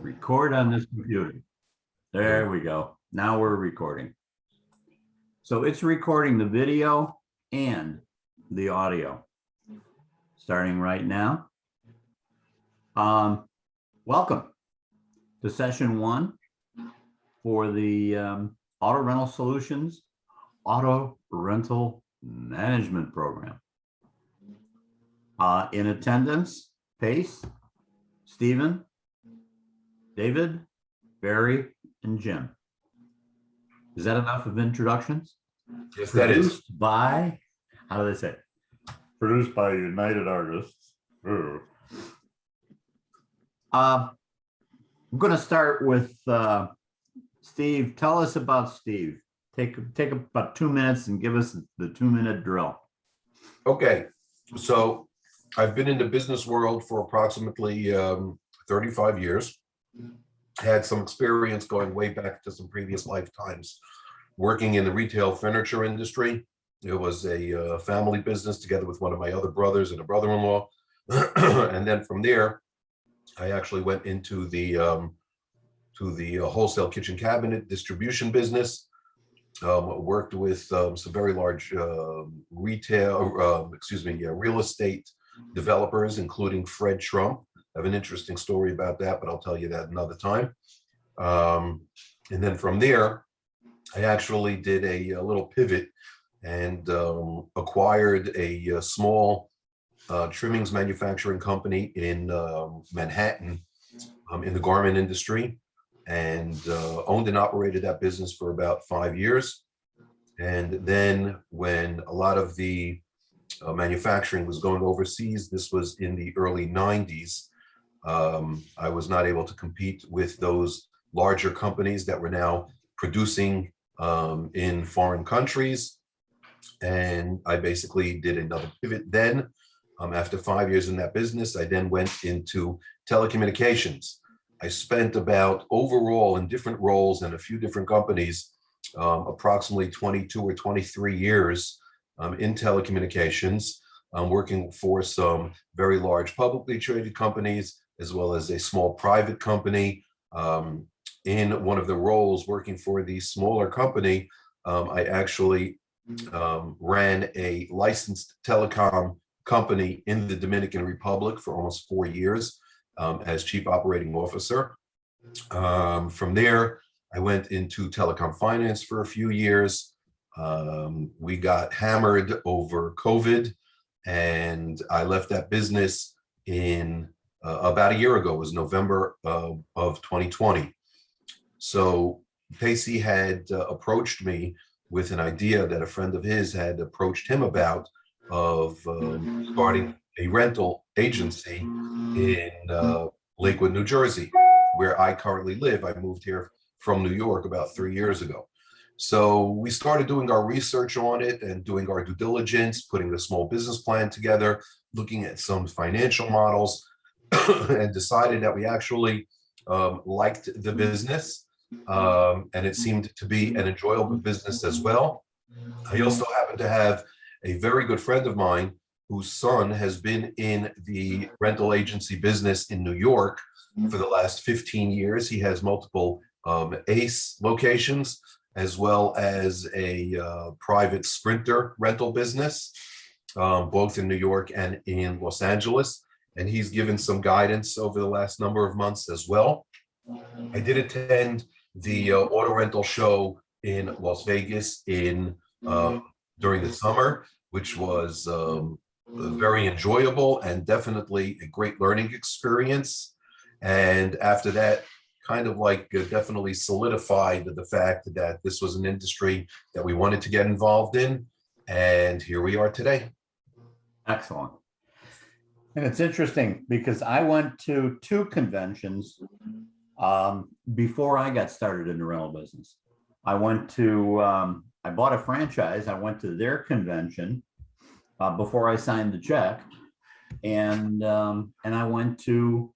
Record on this computer. There we go. Now we're recording. So it's recording the video and the audio. Starting right now. Welcome to session 1 for the Auto Rental Solutions Auto Rental Management Program. In attendance, Pace, Stephen, David, Barry, and Jim. Is that enough of introductions? Yes, that is. Produced by, how do they say it? Produced by United Artists. I'm going to start with Steve. Tell us about Steve. Take about 2 minutes and give us the 2-minute drill. Okay, so I've been in the business world for approximately 35 years. Had some experience going way back to some previous lifetimes, working in the retail furniture industry. It was a family business together with one of my other brothers and a brother-in-law. And then from there, I actually went into the wholesale kitchen cabinet distribution business. Worked with some very large real estate developers, including Fred Trump. I have an interesting story about that, but I'll tell you that another time. And then from there, I actually did a little pivot and acquired a small trimmings manufacturing company in Manhattan in the garment industry, and owned and operated that business for about 5 years. And then when a lot of the manufacturing was going overseas, this was in the early 90s, I was not able to compete with those larger companies that were now producing in foreign countries. And I basically did another pivot then. After 5 years in that business, I then went into telecommunications. I spent about, overall in different roles in a few different companies, approximately 22 or 23 years in telecommunications, working for some very large publicly traded companies, as well as a small private company. In one of the roles working for the smaller company, I actually ran a licensed telecom company in the Dominican Republic for almost 4 years as chief operating officer. From there, I went into telecom finance for a few years. We got hammered over COVID, and I left that business in about a year ago. It was November of 2020. So Pacey had approached me with an idea that a friend of his had approached him about, of starting a rental agency in Lakewood, New Jersey, where I currently live. I moved here from New York about 3 years ago. So we started doing our research on it and doing our due diligence, putting a small business plan together, looking at some financial models, and decided that we actually liked the business, and it seemed to be an enjoyable business as well. I also happen to have a very good friend of mine whose son has been in the rental agency business in New York for the last 15 years. He has multiple ACE locations, as well as a private Sprinter rental business, both in New York and in Los Angeles. And he's given some guidance over the last number of months as well. I did attend the auto rental show in Las Vegas during the summer, which was very enjoyable and definitely a great learning experience. And after that, kind of like definitely solidified the fact that this was an industry that we wanted to get involved in. And here we are today. Excellent. And it's interesting because I went to 2 conventions before I got started in the rental business. I bought a franchise. I went to their convention before I signed the check, and I went to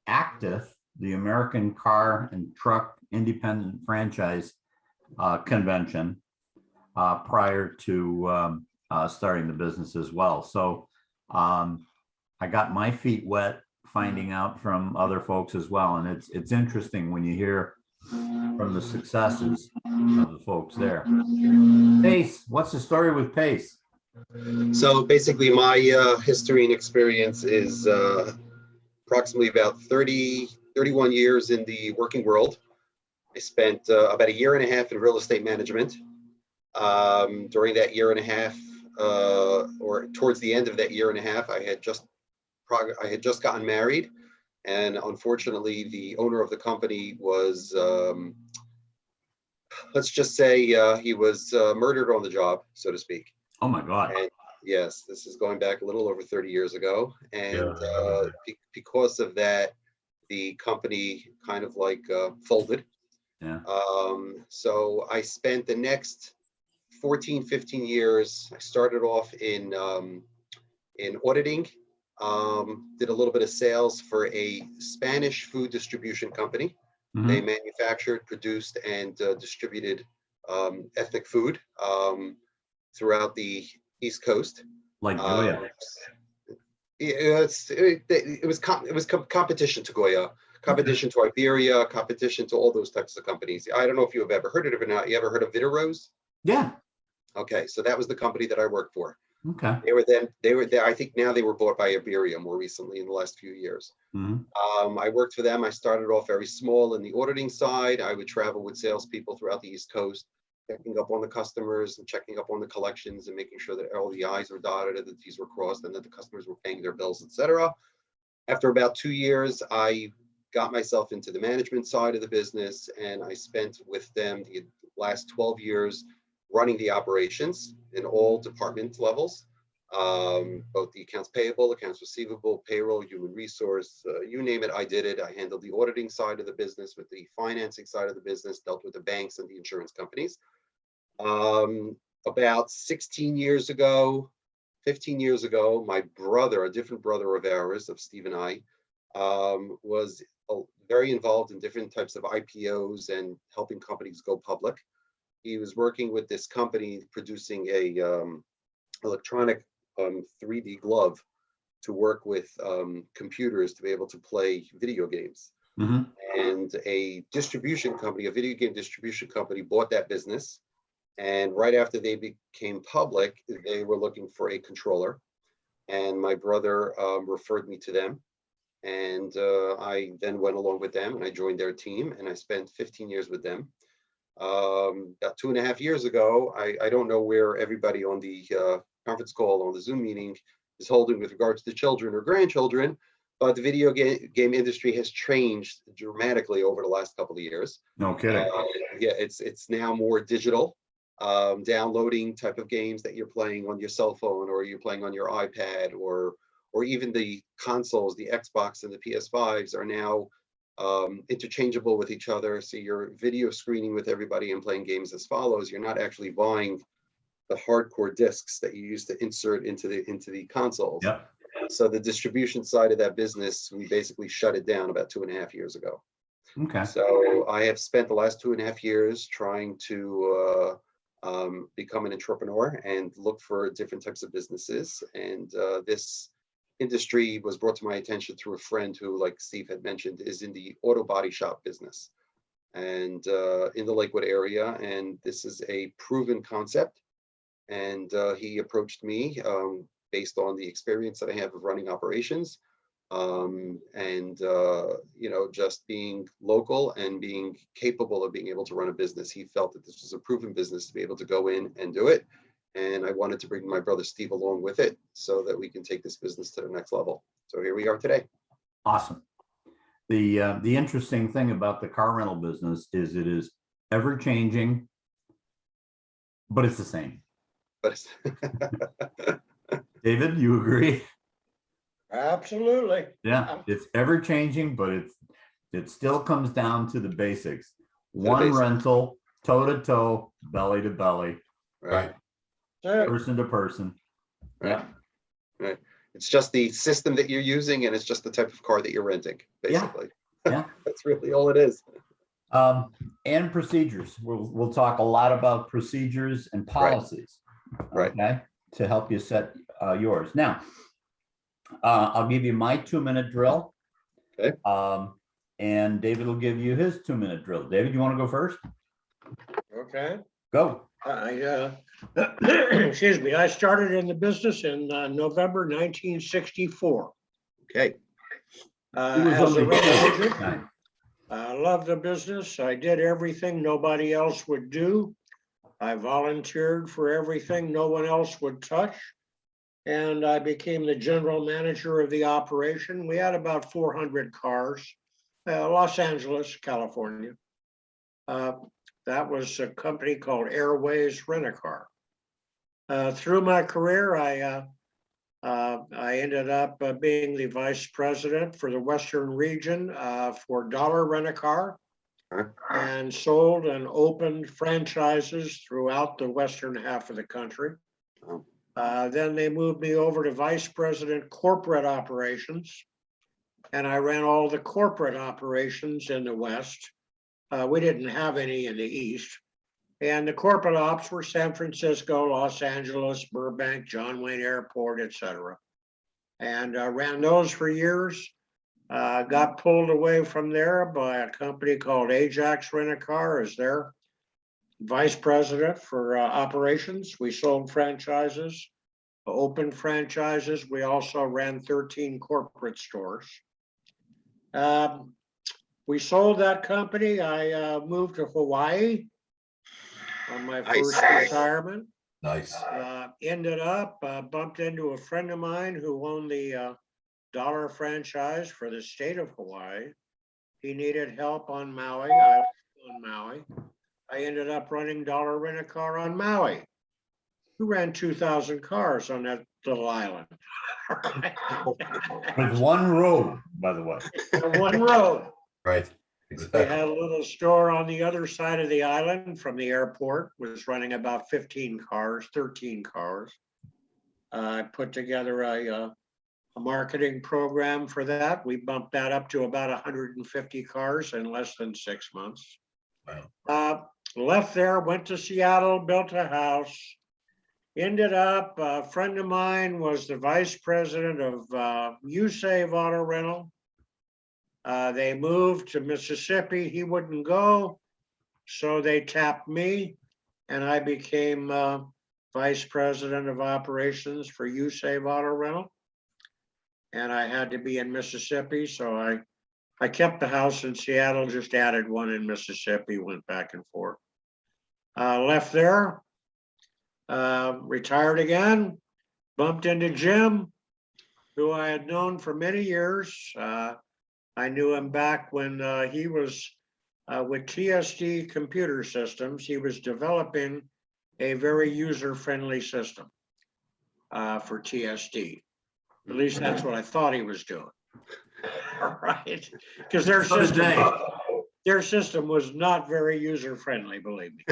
Active, the American Car and Truck Independent Franchise Convention, prior to starting the business as well. So I got my feet wet finding out from other folks as well. And it's interesting when you hear from the successes of the folks there. Pace, what's the story with Pace? So basically, my history and experience is approximately about 31 years in the working world. I spent about a year and a half in real estate management. During that year and a half, or towards the end of that year and a half, I had just gotten married, and unfortunately, the owner of the company was, let's just say, he was murdered on the job, so to speak. Oh my God. And yes, this is going back a little over 30 years ago. And because of that, the company kind of like folded. Yeah. So I spent the next 14, 15 years. I started off in auditing, did a little bit of sales for a Spanish food distribution company. Mhm. They manufactured, produced, and distributed ethnic food throughout the East Coast. Like Julia. It was competition to Goya, competition to Iberia, competition to all those types of companies. I don't know if you have ever heard of it or not. You ever heard of Rose? Yeah. Okay, so that was the company that I worked for. Okay. They were there. I think now they were bought by Iberia more recently in the last few years. Mhm. I worked for them. I started off very small in the auditing side. I would travel with salespeople throughout the East Coast, checking up on the customers and checking up on the collections and making sure that all the I's were dotted and the T's were crossed and that the customers were paying their bills, etc. After about 2 years, I got myself into the management side of the business, and I spent with them the last 12 years running the operations in all department levels, both the accounts payable, accounts receivable, payroll, human resource, you name it, I did it. I handled the auditing side of the business, with the financing side of the business, dealt with the banks and the insurance companies. About 16 years ago, 15 years ago, my brother, a different brother of ours, of Steve and I, was very involved in different types of IPOs and helping companies go public. He was working with this company producing a electronic 3D glove to work with computers to be able to play video games. Mhm. And a distribution company, a video game distribution company, bought that business. And right after they became public, they were looking for a controller. And my brother referred me to them. And I then went along with them and I joined their team, and I spent 15 years with them. About 2.5 years ago, I don't know where everybody on the conference call, on the Zoom meeting, is holding with regards to children or grandchildren, but the video game industry has changed dramatically over the last couple of years. No kidding. Yeah, it's now more digital, downloading type of games that you're playing on your cell phone, or you're playing on your iPad, or even the consoles, the Xbox and the PS5s are now interchangeable with each other. So you're video screening with everybody and playing games as follows. You're not actually buying the hardcore discs that you used to insert into the consoles. Yep. So the distribution side of that business, we basically shut it down about 2.5 years ago. Okay. So I have spent the last 2.5 years trying to become an entrepreneur and look for different types of businesses. And this industry was brought to my attention through a friend who, like Steve had mentioned, is in the auto body shop business and in the Lakewood area. And this is a proven concept. And he approached me based on the experience that I have of running operations, and just being local and being capable of being able to run a business. He felt that this was a proven business to be able to go in and do it. And I wanted to bring my brother Steve along with it so that we can take this business to the next level. So here we are today. Awesome. The interesting thing about the car rental business is it is ever changing, but it's the same. But David, you agree? Absolutely. Yeah, it's ever changing, but it still comes down to the basics. One basics. rental, toe to toe, belly to belly, right. person to person. Right. Right. It's just the system that you're using, and it's just the type of car that you're renting, basically. Yeah. That's really all it is. And procedures. We'll talk a lot about procedures and policies. Right. Okay, to help you set yours. Now, I'll give you my 2-minute drill. Okay. And David will give you his 2-minute drill. David, you want to go first? Okay. Go. Excuse me, I started in the business in November 1964. Okay. He was As a only rental 4 at the agent. time. I loved the business. I did everything nobody else would do. I volunteered for everything no one else would touch. And I became the general manager of the operation. We had about 400 cars, Los Angeles, California. That was a company called Airways Rent-A-Car. Through my career, I ended up being the vice president for the Western region for Dollar Rent-A-Car, and sold and opened franchises throughout the western half of the country. Then they moved me over to vice president corporate operations, and I ran all the corporate operations in the West. We didn't have any in the East. And the corporate ops were San Francisco, Los Angeles, Burbank, John Wayne Airport, et cetera. And ran those for years. Got pulled away from there by a company called Ajax Rent-A-Car as their vice president for operations. We sold franchises, opened franchises. We also ran 13 corporate stores. We sold that company. I moved to Hawaii on my first retirement. Nice. Ended up, bumped into a friend of mine who owned the Dollar franchise for the state of Hawaii. He needed help on Maui. I was on Maui. I ended up running Dollar Rent-A-Car on Maui. Who ran 2,000 cars on that little island? With one road, by the way. One road. Right. They Exactly. had a little store on the other side of the island from the airport, was running about 15 cars, 13 cars. I put together a marketing program for that. We bumped that up to about 150 cars in less than 6 months. Wow. Left there, went to Seattle, built a house. Ended up, a friend of mine was the vice president of USAVE Auto Rental. They moved to Mississippi. He wouldn't go, so they tapped me, and I became vice president of operations for USAVE Auto Rental. And I had to be in Mississippi, so I kept the house in Seattle, just added one in Mississippi, went back and forth. Left there, retired again, bumped into Jim, who I had known for many years. I knew him back when he was with TSD Computer Systems. He was developing a very user-friendly system for TSD. At least that's what I thought he was doing. All right, because their system was not very user-friendly, believe me.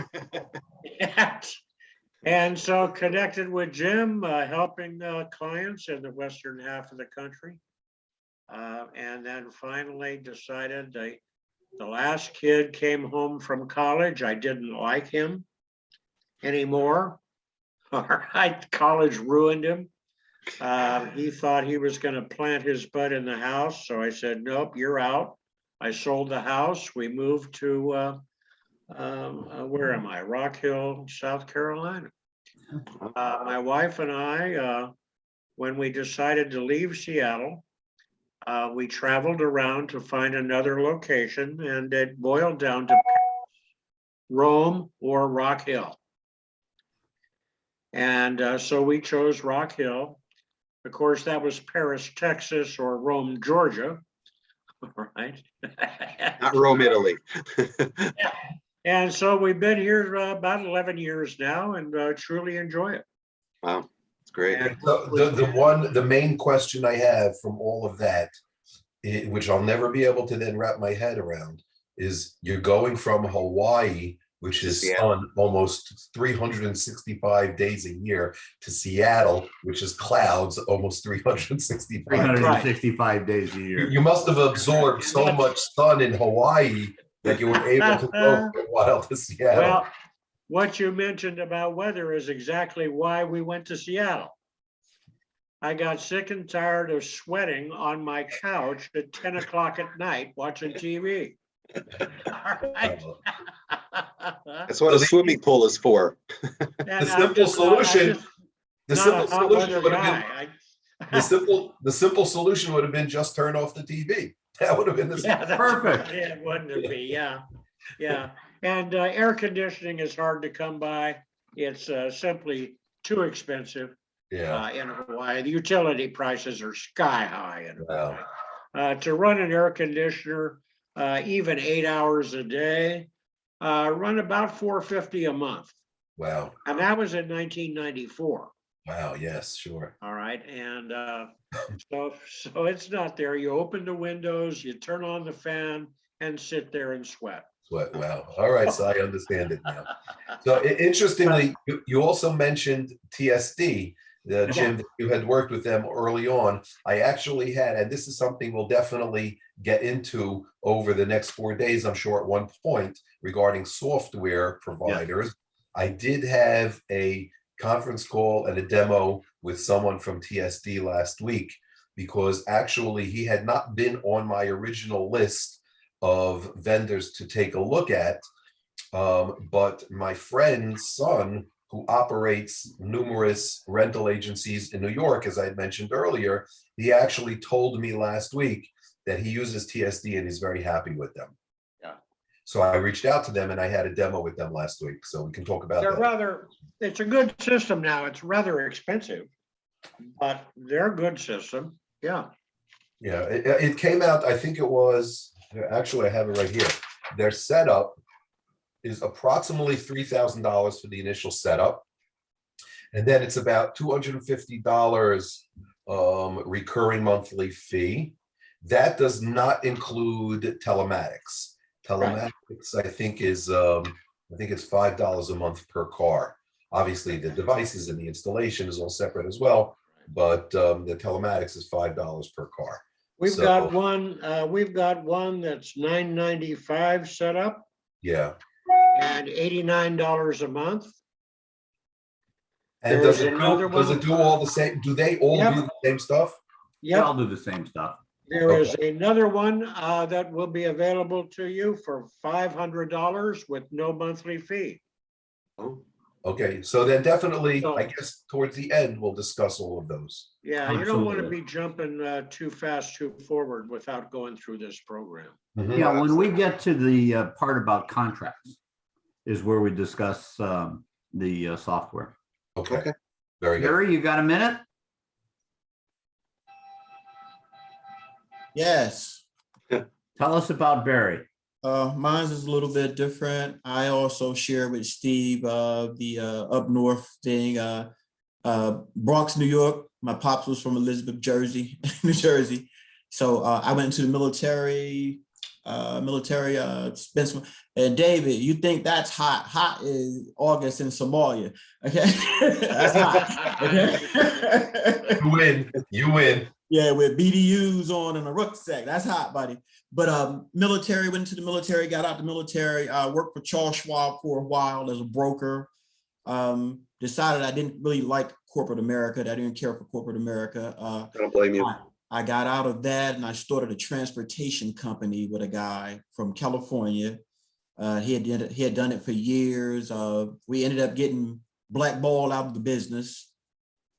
And so connected with Jim, helping clients in the western half of the country. And then finally decided the last kid came home from college. I didn't like him anymore. All right, college ruined him. He thought he was going to plant his butt in the house. So I said, nope, you're out. I sold the house. We moved to, where am I? Rock Hill, South Carolina. My wife and I, when we decided to leave Seattle, we traveled around to find another location, and it boiled down to Rome or Rock Hill. And so we chose Rock Hill. Of course, that was Paris, Texas, or Rome, Georgia, right? Not Rome, Italy. And so we've been here about 11 years now, and truly enjoy it. Wow, it's great. And The main question I have from all of that, which I'll never be able to then wrap my head around, is you're going from Hawaii, which is sun almost 365 days a year, to Seattle, which is clouds almost 365 days a year. You must have absorbed so much sun in Hawaii that you were able to go for a while to Seattle. Well, what you mentioned about weather is exactly why we went to Seattle. I got sick and tired of sweating on my couch at 10 o'clock at night watching TV. All right. That's what So a the- swimming pool is for. The And simple solution, the not simple a hot solution weather would have been, guy. the simple solution would have been just turn off the TV. That would have been the. Yeah, that's Perfect. right. It wouldn't it be? Yeah, yeah. And air conditioning is hard to come by. It's simply too expensive Yeah, in Hawaii. The utility prices are sky high in Hawaii. wow, To run an air conditioner, even 8 hours a day, run about $450 a month. wow, And that was in 1994. wow, yes, sure. All right. And so it's not there. You open the windows, you turn on the fan and sit there and sweat. Sweat, wow. All right, so I understand it now. So interestingly, you also mentioned TSD, Jim, that you had worked with them early on. I actually had, and this is something we'll definitely get into over the next 4 days, I'm sure at one point, regarding software providers. I did have a conference call and a demo with someone from TSD last week, because actually he had not been on my original list of vendors to take a look at. But my friend's son, who operates numerous rental agencies in New York, as I had mentioned earlier, he actually told me last week that he uses TSD and he's very happy with them. Yeah. So I reached out to them and I had a demo with them last week. So we can talk about that. It's a good system now. It's rather expensive, but they're a good system. Yeah. Yeah, it came out, I think it was, actually, I have it right here. Their setup is approximately $3,000 for the initial setup. And then it's about $250 recurring monthly fee. That does not include telematics. Telematics, I think is, I think it's $5 a month per car. Obviously, the devices and the installation is all separate as well, but the telematics is $5 per car. We've got one that's $9.95 set up Yeah. and $89 a month. And There's does it another one. do all the same? Do they all Yep. do the same stuff? They all Yep. do the same stuff. There is another one that will be available to you for $500 with no monthly fee. Oh, Okay, so then definitely, So- I guess towards the end, we'll discuss all of those. Yeah, you don't want to Absolutely. be jumping too fast, too forward without going through this program. Mhm. Yeah, when we get to the part about contracts is where we discuss the software. Okay, okay. very good. Gary, you got a minute? Yes, Tell us about Barry. mine's is a little bit different. I also share with Steve the up north thing, Bronx, New York. My pops was from Elizabeth, Jersey, New Jersey. So I went into the military, spent some, and David, you think that's hot? Hot is August in Somalia. Okay, that's hot. Okay. You win, you win. Yeah, with BDUs on and a rucksack. That's hot, buddy. But military, went into the military, got out the military, worked for Charles Schwab for a while as a broker. Decided I didn't really like corporate America. That I didn't care for corporate America. I don't blame you. I got out of that and I started a transportation company with a guy from California. He had done it for years. We ended up getting blackballed out of the business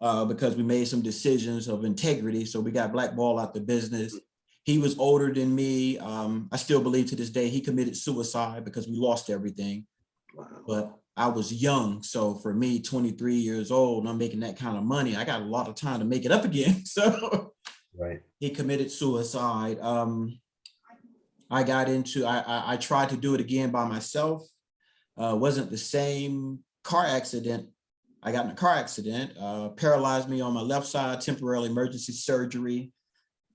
because we made some decisions of integrity. So we got blackballed out the business. He was older than me. I still believe to this day he committed suicide because we lost everything. Wow. But I was young. So for me, 23 years old, and I'm making that kind of money, I got a lot of time to make it up again. So Right. he committed suicide. I got into, I tried to do it again by myself. Wasn't the same. Car accident. I got in a car accident, paralyzed me on my left side, temporary emergency surgery.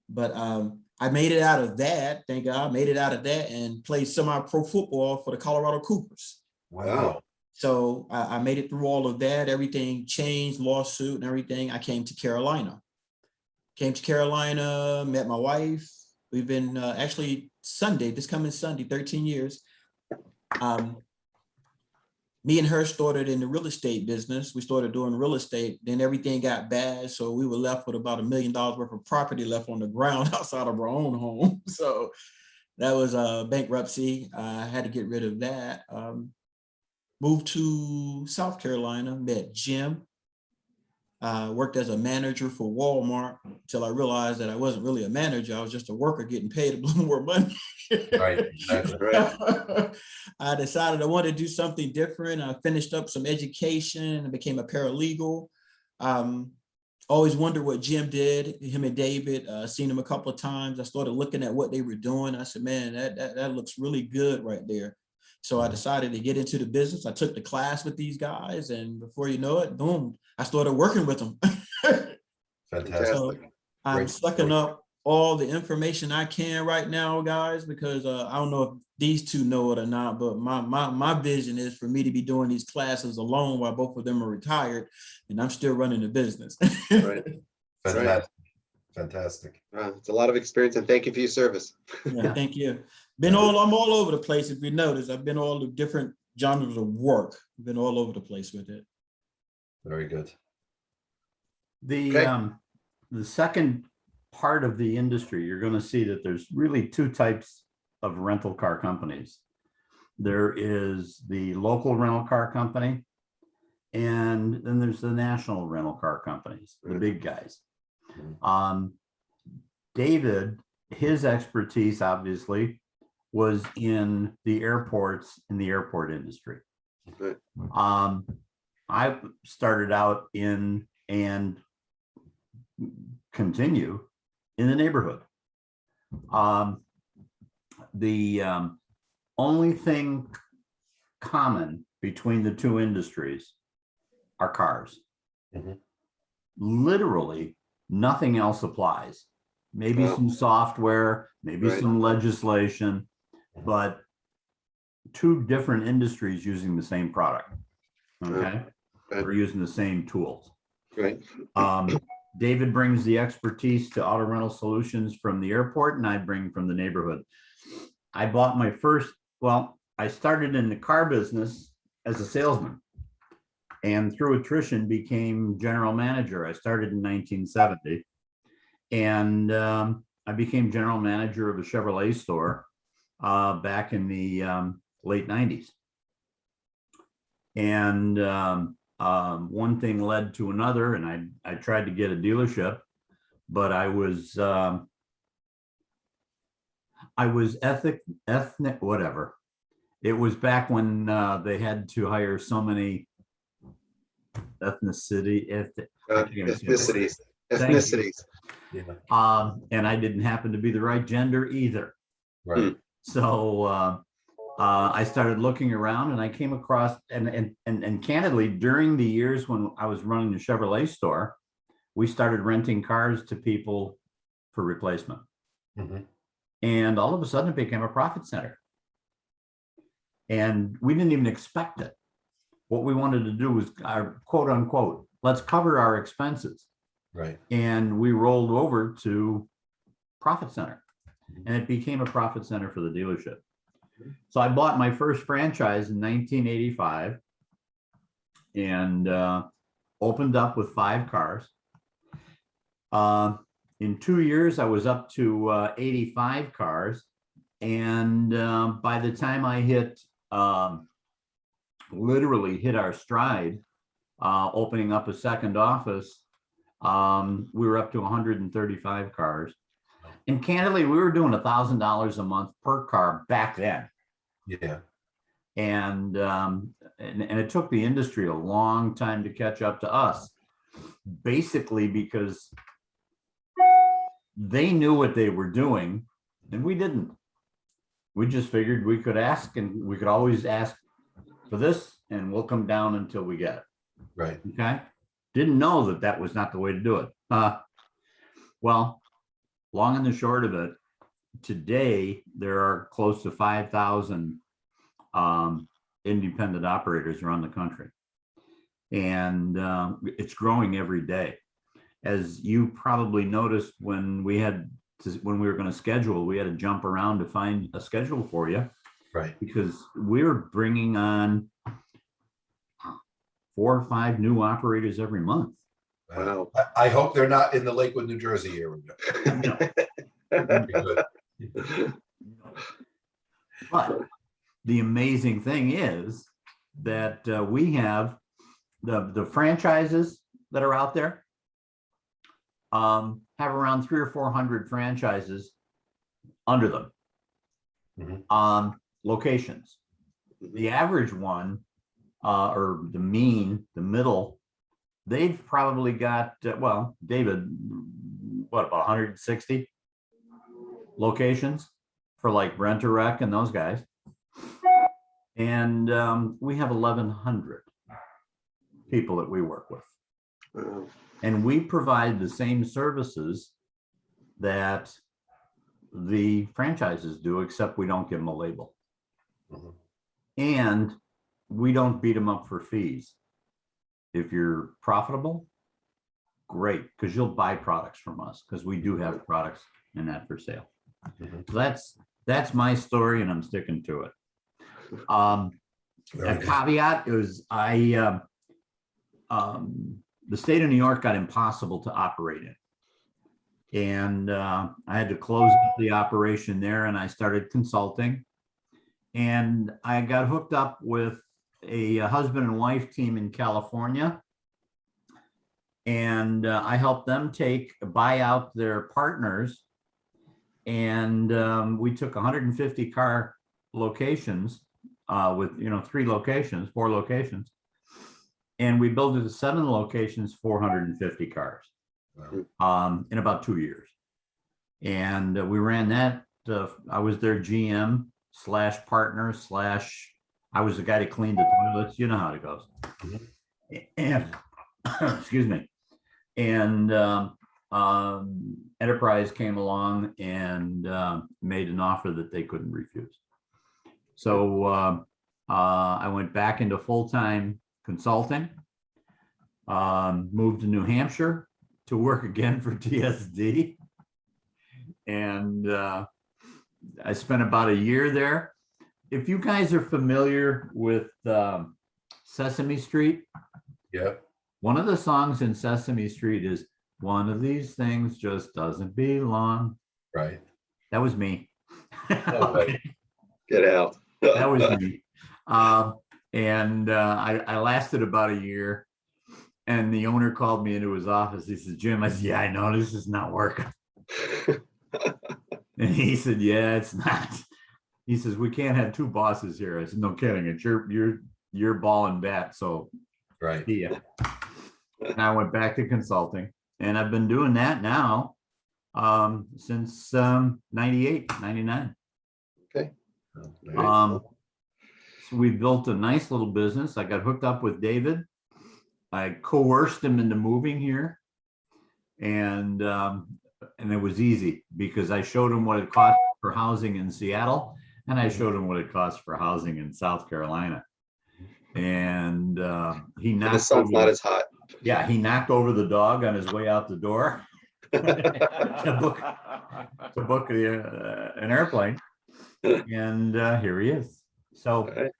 But I made it out of that. Thank God, made it out of that and played semi-pro football for the Colorado Cougars. Wow. So I made it through all of that. Everything changed, lawsuit and everything. I came to Carolina. Met my wife. We've been actually this coming Sunday, 13 years. me and her started in the real estate business. We started doing real estate. Then everything got bad. So we were left with about $1 million worth of property left on the ground outside of our own home. So that was a bankruptcy. I had to get rid of that. Moved to South Carolina, met Jim. Worked as a manager for Walmart until I realized that I wasn't really a manager. I was just a worker getting paid a little more money. Right, exactly. Right. I decided I wanted to do something different. I finished up some education and became a paralegal. Always wondered what Jim did, him and David, seen him a couple of times. I started looking at what they were doing. I said, man, that looks really good right there. So I decided to get into the business. I took the class with these guys, and before you know it, boom, I started working with them. Fantastic. So I'm Great sucking story. up all the information I can right now, guys, because I don't know if these two know it or not, but my vision is for me to be doing these classes alone while both of them are retired, and I'm still running the business. Right. Fantastic. Fantastic. It's a lot of experience, and thank you for your service. Yeah, thank you. I'm all over the place. If you notice, I've been all the different genres of work. I've been all over the place with it. Very good. The second part of the industry, you're going to see that there's really two types of rental car companies. There is the local rental car company, and then there's the national rental car companies, the big guys. David, his expertise obviously was in the airports, in the airport industry. Right. I started out in and continue in the neighborhood. The only thing common between the two industries are cars. Mhm. Literally nothing else applies. Maybe Wow. some software, maybe Right. some legislation, but two different industries using the same product. Okay, Right. we're using the same tools. Right. David brings the expertise to auto rental solutions from the airport, and I bring from the neighborhood. I bought my first, I started in the car business as a salesman, and through attrition became general manager. I started in 1970, and I became general manager of a Chevrolet store back in the late 90s. And one thing led to another, and I tried to get a dealership, but I was ethnic, whatever. It was back when they had to hire so many ethnicities. Ethnicities. Yeah. And I didn't happen to be the right gender either. Right. So I started looking around, and I came across, and candidly, during the years when I was running the Chevrolet store, we started renting cars to people for replacement. Mhm. And all of a sudden it became a profit center. And we didn't even expect it. What we wanted to do was, our quote unquote, let's cover our expenses. Right. And we rolled over to profit center, and it became a profit center for the dealership. So I bought my first franchise in 1985 and opened up with 5 cars. In 2 years, I was up to 85 cars. And by the time I literally hit our stride, opening up a second office, we were up to 135 cars. And candidly, we were doing $1,000 a month per car back then. Yeah. And it took the industry a long time to catch up to us, basically because they knew what they were doing and we didn't. We just figured we could ask, and we could always ask for this, and we'll come down until we get it. Right. Okay. Didn't know that that was not the way to do it. Well, long and the short of it, today there are close to 5,000 independent operators around the country, and it's growing every day. As you probably noticed, when we were going to schedule, we had to jump around to find a schedule for you. Right. Because we're bringing on 4 or 5 new operators every month. Wow. I hope they're not in the Lakewood, New Jersey area. That'd be good. But the amazing thing is that we have the franchises that are out there have around 300 or 400 franchises under them. Locations. The average one, or the mean, the middle, they've probably got, well, David, what, about 160 locations for like Rent-A-Wreck and those guys. And we have 1,100 people that we work with. Wow. And we provide the same services that the franchises do, except we don't give them a label. And we don't beat them up for fees. If you're profitable, great, because you'll buy products from us, because we do have products in that for sale. So that's my story, and I'm sticking to it. A caveat is the state of New York got impossible to operate in. And I had to close the operation there, and I started consulting. And I got hooked up with a husband and wife team in California. And I helped them buy out their partners. And we took 150 car locations with 4 locations. And we built it to 7 locations, 450 cars in about 2 years. And we ran that. I was their GM / partner / I was the guy that cleaned the toilets. You know how it goes. And excuse me. And Enterprise came along and made an offer that they couldn't refuse. So I went back into full-time consulting, moved to New Hampshire to work again for TSD. And I spent about a year there. If you guys are familiar with Sesame Street, one of the songs in Sesame Street is "One of These Things Just Doesn't Belong." Right. That was me. Okay. Get out. That was me. And I lasted about a year, and the owner called me into his office. He said, "Jim," I said, "Yeah, I know this is not working." And he said, "Yeah, it's not." He says, "We can't have 2 bosses here." I said, "No kidding. It's your ball and bat." So Right. yeah. And I went back to consulting, and I've been doing that now since 98, 99. Okay. So we built a nice little business. I got hooked up with David. I coerced him into moving here, and it was easy because I showed him what it cost for housing in Seattle, and I showed him what it costs for housing in South Carolina. And he knocked. The sun's not as hot. Yeah, he knocked over the dog on his way out the door to book an airplane, and here he is. So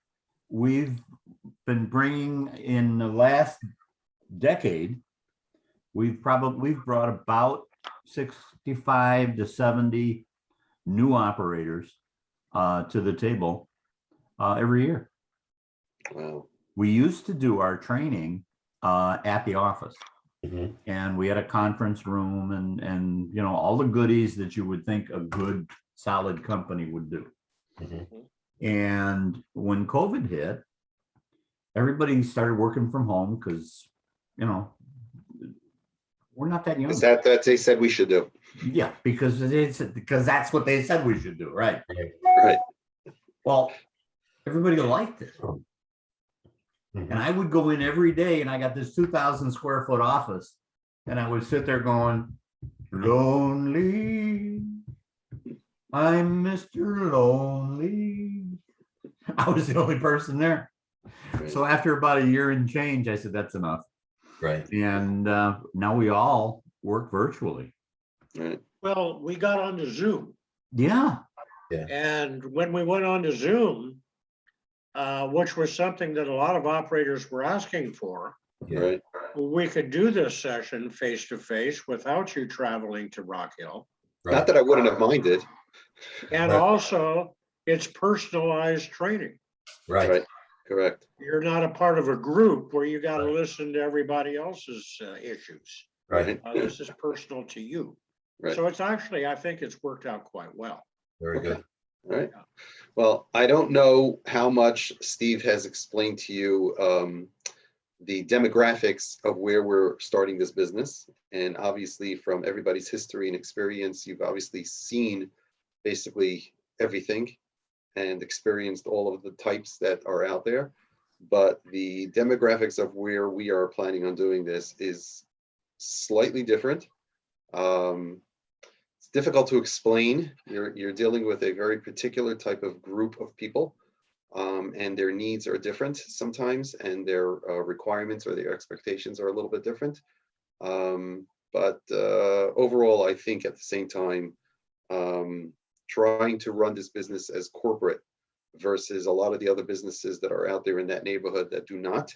we've been bringing in the last decade. We've brought about 65 to 70 new operators to the table every year. Wow. We used to do our training at the office, and we had a conference room and all the goodies that you would think a good solid company would do. And when COVID hit, everybody started working from home because we're not that young. Is that they said we should do? Yeah, because that's what they said we should do, right? Right. Well, everybody liked it. And I would go in every day, and I got this 2,000 square foot office, and I would sit there going, "Lonely, I'm Mr. Lonely." I was the only person there. So after about a year and change, I said, "That's enough." Right. And now we all work virtually. Right. Well, we got onto Zoom, Yeah. and when we went on to Zoom, which was something that a lot of operators were asking for. Yeah. Right. We could do this session face to face without you traveling to Rock Hill. Right. Not that I wouldn't have minded. And Right. also, it's personalized training. Right. Right. Correct. You're not a part of a group where you got to Right. listen to everybody else's issues. Right. This is personal to you. Right. So it's actually, I think it's worked out quite well. Very Okay. good. All right. Well, I don't know how much Steve has explained to you the demographics of where we're starting this business. And obviously from everybody's history and experience, you've obviously seen basically everything and experienced all of the types that are out there. But the demographics of where we are planning on doing this is slightly different. It's difficult to explain. You're dealing with a very particular type of group of people, and their needs are different sometimes, and their requirements or their expectations are a little bit different. But overall, I think at the same time, trying to run this business as corporate versus a lot of the other businesses that are out there in that neighborhood that do not,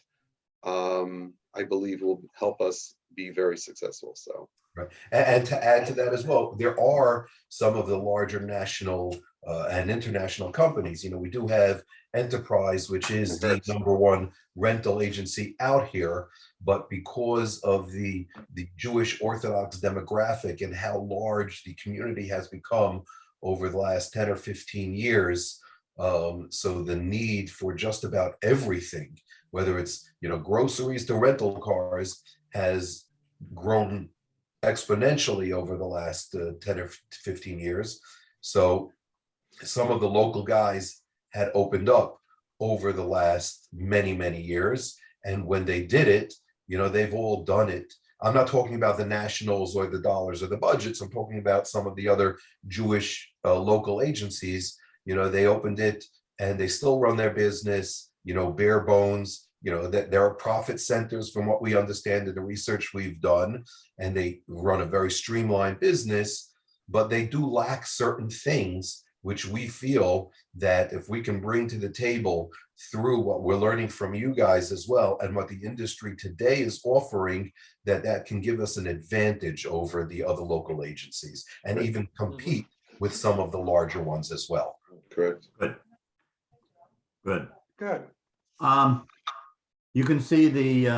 I believe will help us be very successful. So. Right. And to add to that as well, there are some of the larger national and international companies. You know, we do have Enterprise, which is the #1 rental agency out here, but because of the Jewish Orthodox demographic and how large the community has become over the last 10 or 15 years, so the need for just about everything, whether it's, you know, groceries to rental cars, has grown exponentially over the last 10 or 15 years. So some of the local guys had opened up over the last many years. And when they did it, you know, they've all done it. I'm not talking about the nationals or the dollars or the budgets. I'm talking about some of the other Jewish local agencies. You know, they opened it and they still run their business, you know, bare bones. You know, that there are profit centers from what we understand in the research we've done, and they run a very streamlined business, but they do lack certain things, which we feel that if we can bring to the table through what we're learning from you guys as well, and what the industry today is offering, that can give us an advantage over the other local agencies and even compete with some of the larger ones as well. Correct. Good. Good. You can see the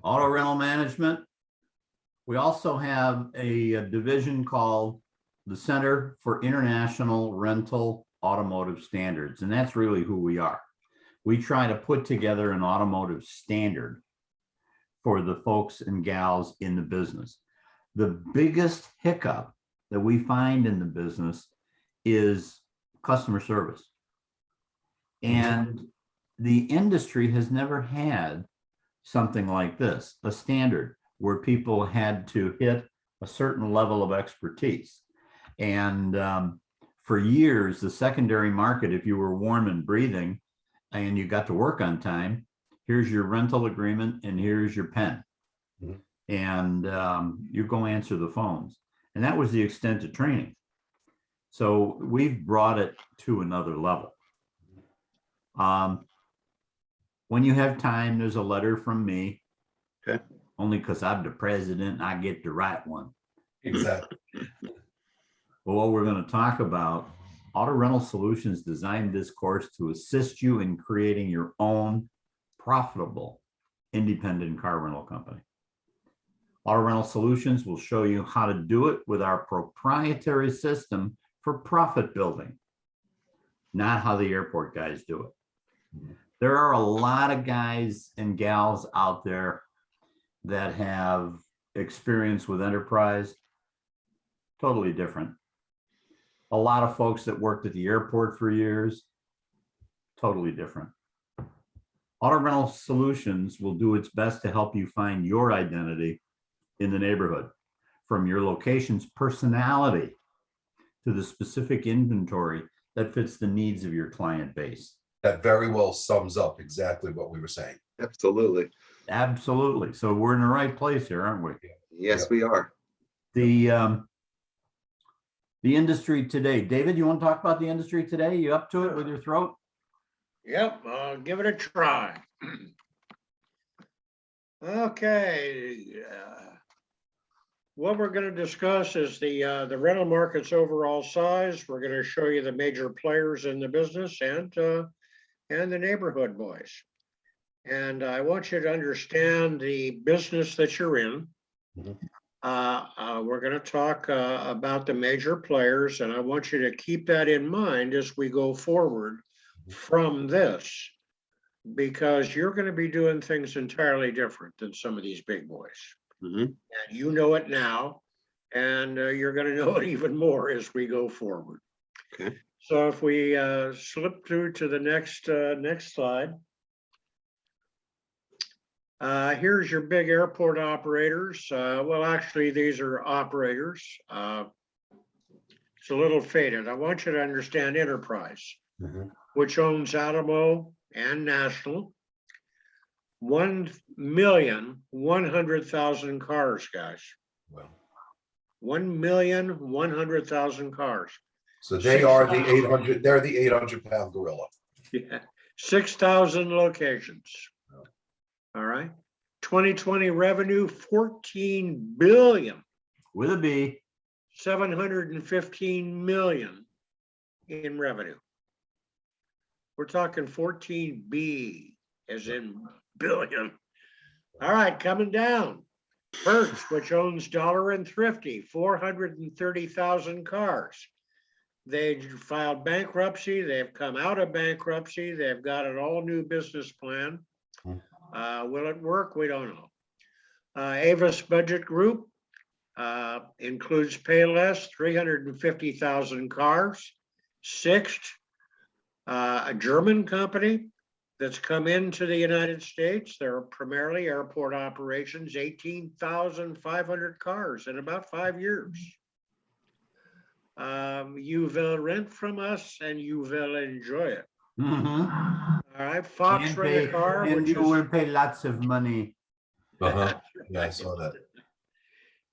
auto rental management. We also have a division called the Center for International Rental Automotive Standards, and that's really who we are. We try to put together an automotive standard for the folks and gals in the business. The biggest hiccup that we find in the business is customer service. And the industry has never had something like this, a standard where people had to hit a certain level of expertise. And for years, the secondary market, if you were warm and breathing and you got to work on time, here's your rental agreement and here's your pen. And you go answer the phones. And that was the extent of training. So we've brought it to another level. When you have time, there's a letter from me. Okay. Only because I'm the president, I get to write one. Exactly. But what we're going to talk about, Auto Rental Solutions designed this course to assist you in creating your own profitable independent car rental company. Auto Rental Solutions will show you how to do it with our proprietary system for profit building, not how the airport guys do it. There are a lot of guys and gals out there that have experience with enterprise, totally different. A lot of folks that worked at the airport for years, totally different. Auto Rental Solutions will do its best to help you find your identity in the neighborhood, from your location's personality to the specific inventory that fits the needs of your client base. That very well sums up exactly what we were saying. Absolutely. Absolutely. So we're in the right place here, aren't we? Yes, Yep. we are. The The industry today. David, you want to talk about the industry today? You up to it with your throat? Yep, I'll give it a try. Okay. What we're going to discuss is the rental market's overall size. We're going to show you the major players in the business and the neighborhood boys. And I want you to understand the business that you're in. Mhm. We're going to talk about the major players, and I want you to keep that in mind as we go forward from this, because you're going to be doing things entirely different than some of these big boys. Mhm. And you know it now, and you're going to know it even more as we go forward. Okay. So if we slip through to the next slide. Here's your big airport operators. Well, actually, these are operators. It's a little faded. I want you to understand Enterprise, Mhm. which owns Alamo and National. 1,100,000 cars, guys. Well, 1,100,000 cars. so they are the 800, they're the 800-pound gorilla. Yeah, 6,000 locations. All right. 2020 revenue, 14 billion, With a B. 715 million in revenue. We're talking 14B as in billion. All right, coming down. Hertz, which owns Dollar and Thrifty, 430,000 cars. They filed bankruptcy. They've come out of bankruptcy. They've got an all new business plan. Will it work? We don't know. Avis Budget Group includes Payless, 350,000 cars. Sixt, a German company that's come into the United States. They're primarily airport operations, 18,500 cars in about 5 years. You will rent from us and you will enjoy it. Mhm. All right, Fox And Rent a Car, and which you is will pay lots of money. Uh-huh. Yeah, I saw that.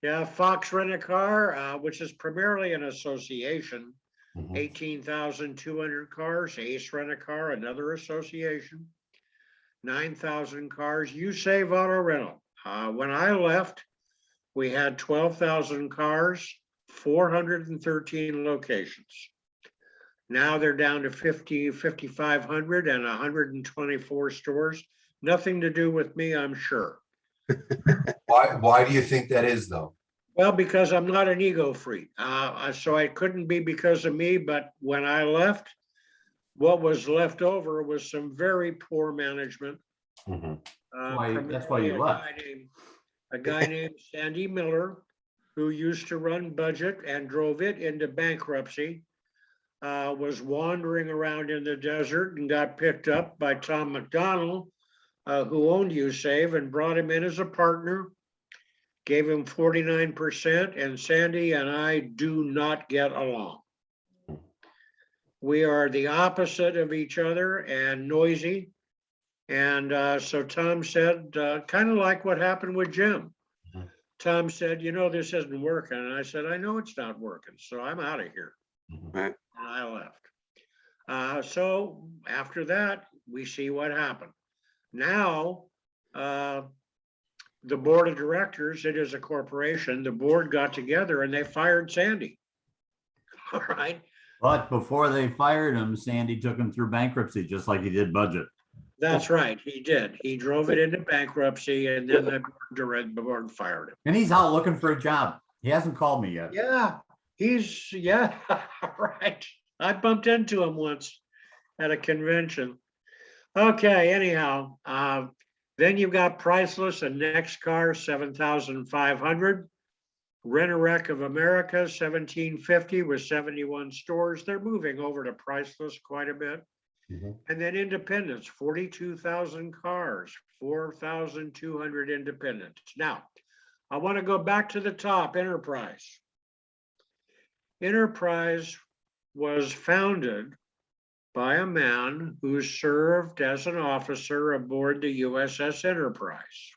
yeah, Fox Rent a Car, which is primarily an association, Mhm. 18,200 cars. Ace Rent a Car, another association, 9,000 cars. You Save Auto Rental. When I left, we had 12,000 cars, 413 locations. Now they're down to 5,500 and 124 stores. Nothing to do with me, I'm sure. Why do you think that is, though? Well, because I'm not an ego freak. So it couldn't be because of me, but when I left, what was left over was some very poor management. Mhm. That's why you left. A guy named Sandy Miller, who used to run Budget and drove it into bankruptcy, was wandering around in the desert and got picked up by Tom McDonald, who owned USAVE, and brought him in as a partner, gave him 49%, and Sandy and I do not get along. We are the opposite of each other and noisy. And so Tom said, kind of like what happened with Jim. Mhm. Tom said, you know, this isn't working. And I said, I know it's not working, so I'm out of here. Mhm. Right. And I left. So after that, we see what happened. Now, the board of directors, it is a corporation, the board got together and they fired Sandy. All right. But before they fired him, Sandy took him through bankruptcy, just like he did Budget. That's right. He did. He drove it into bankruptcy and then the board fired him. And he's out looking for a job. He hasn't called me yet. Yeah, right. I bumped into him once at a convention. Okay, anyhow, then you've got Priceless and Next Car, 7,500. Rent-A-Wreck of America, 1,750 with 71 stores. They're moving over to Priceless quite a bit. Mhm. And then Independence, 42,000 cars, 4,200 independents. Now, I want to go back to the top, Enterprise. Enterprise was founded by a man who served as an officer aboard the USS Enterprise.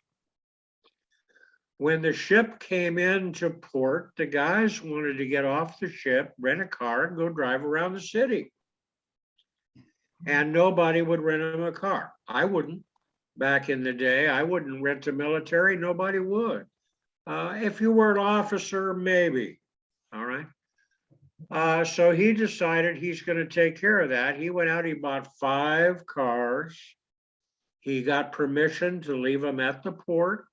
When the ship came into port, the guys wanted to get off the ship, rent a car, and go drive around the city. And nobody would rent them a car. I wouldn't. Back in the day, I wouldn't rent a military. Nobody would. If you were an officer, maybe. All right. So he decided he's going to take care of that. He went out, he bought 5 cars. He got permission to leave them at the port.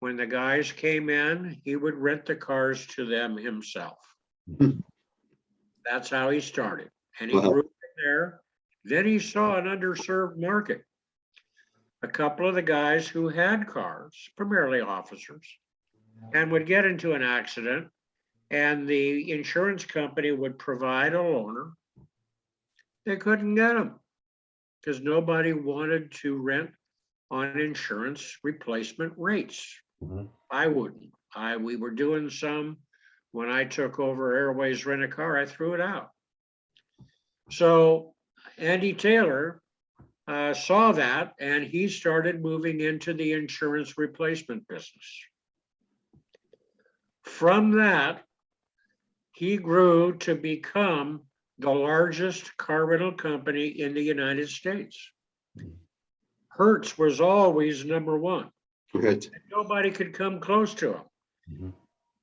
When the guys came in, he would rent the cars to them himself. That's how he started. And he Wow. grew from there. Then he saw an underserved market. A couple of the guys who had cars, primarily officers, and would get into an accident, and the insurance company would provide a loaner. They couldn't get them because nobody wanted to rent on insurance replacement rates. Mhm. I wouldn't. We were doing some when I took over Airways Rent a Car, I threw it out. So Andy Taylor saw that, and he started moving into the insurance replacement business. From that, he grew to become the largest car rental company in the United States. Hertz was always number one. Right. Nobody could come close to him. Mhm.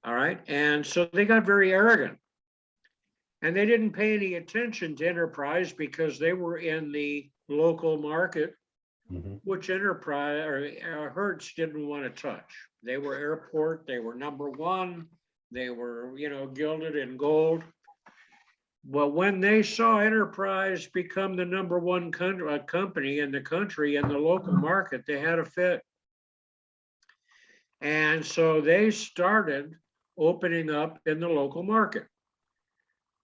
All right. And so they got very arrogant. And they didn't pay any attention to Enterprise because they were in the local market, Mhm. which Enterprise or Hertz didn't want to touch. They were airport, they were number one, they were, gilded in gold. Well, when they saw Enterprise become the number one company in the country in the local market, they had a fit. And so they started opening up in the local market.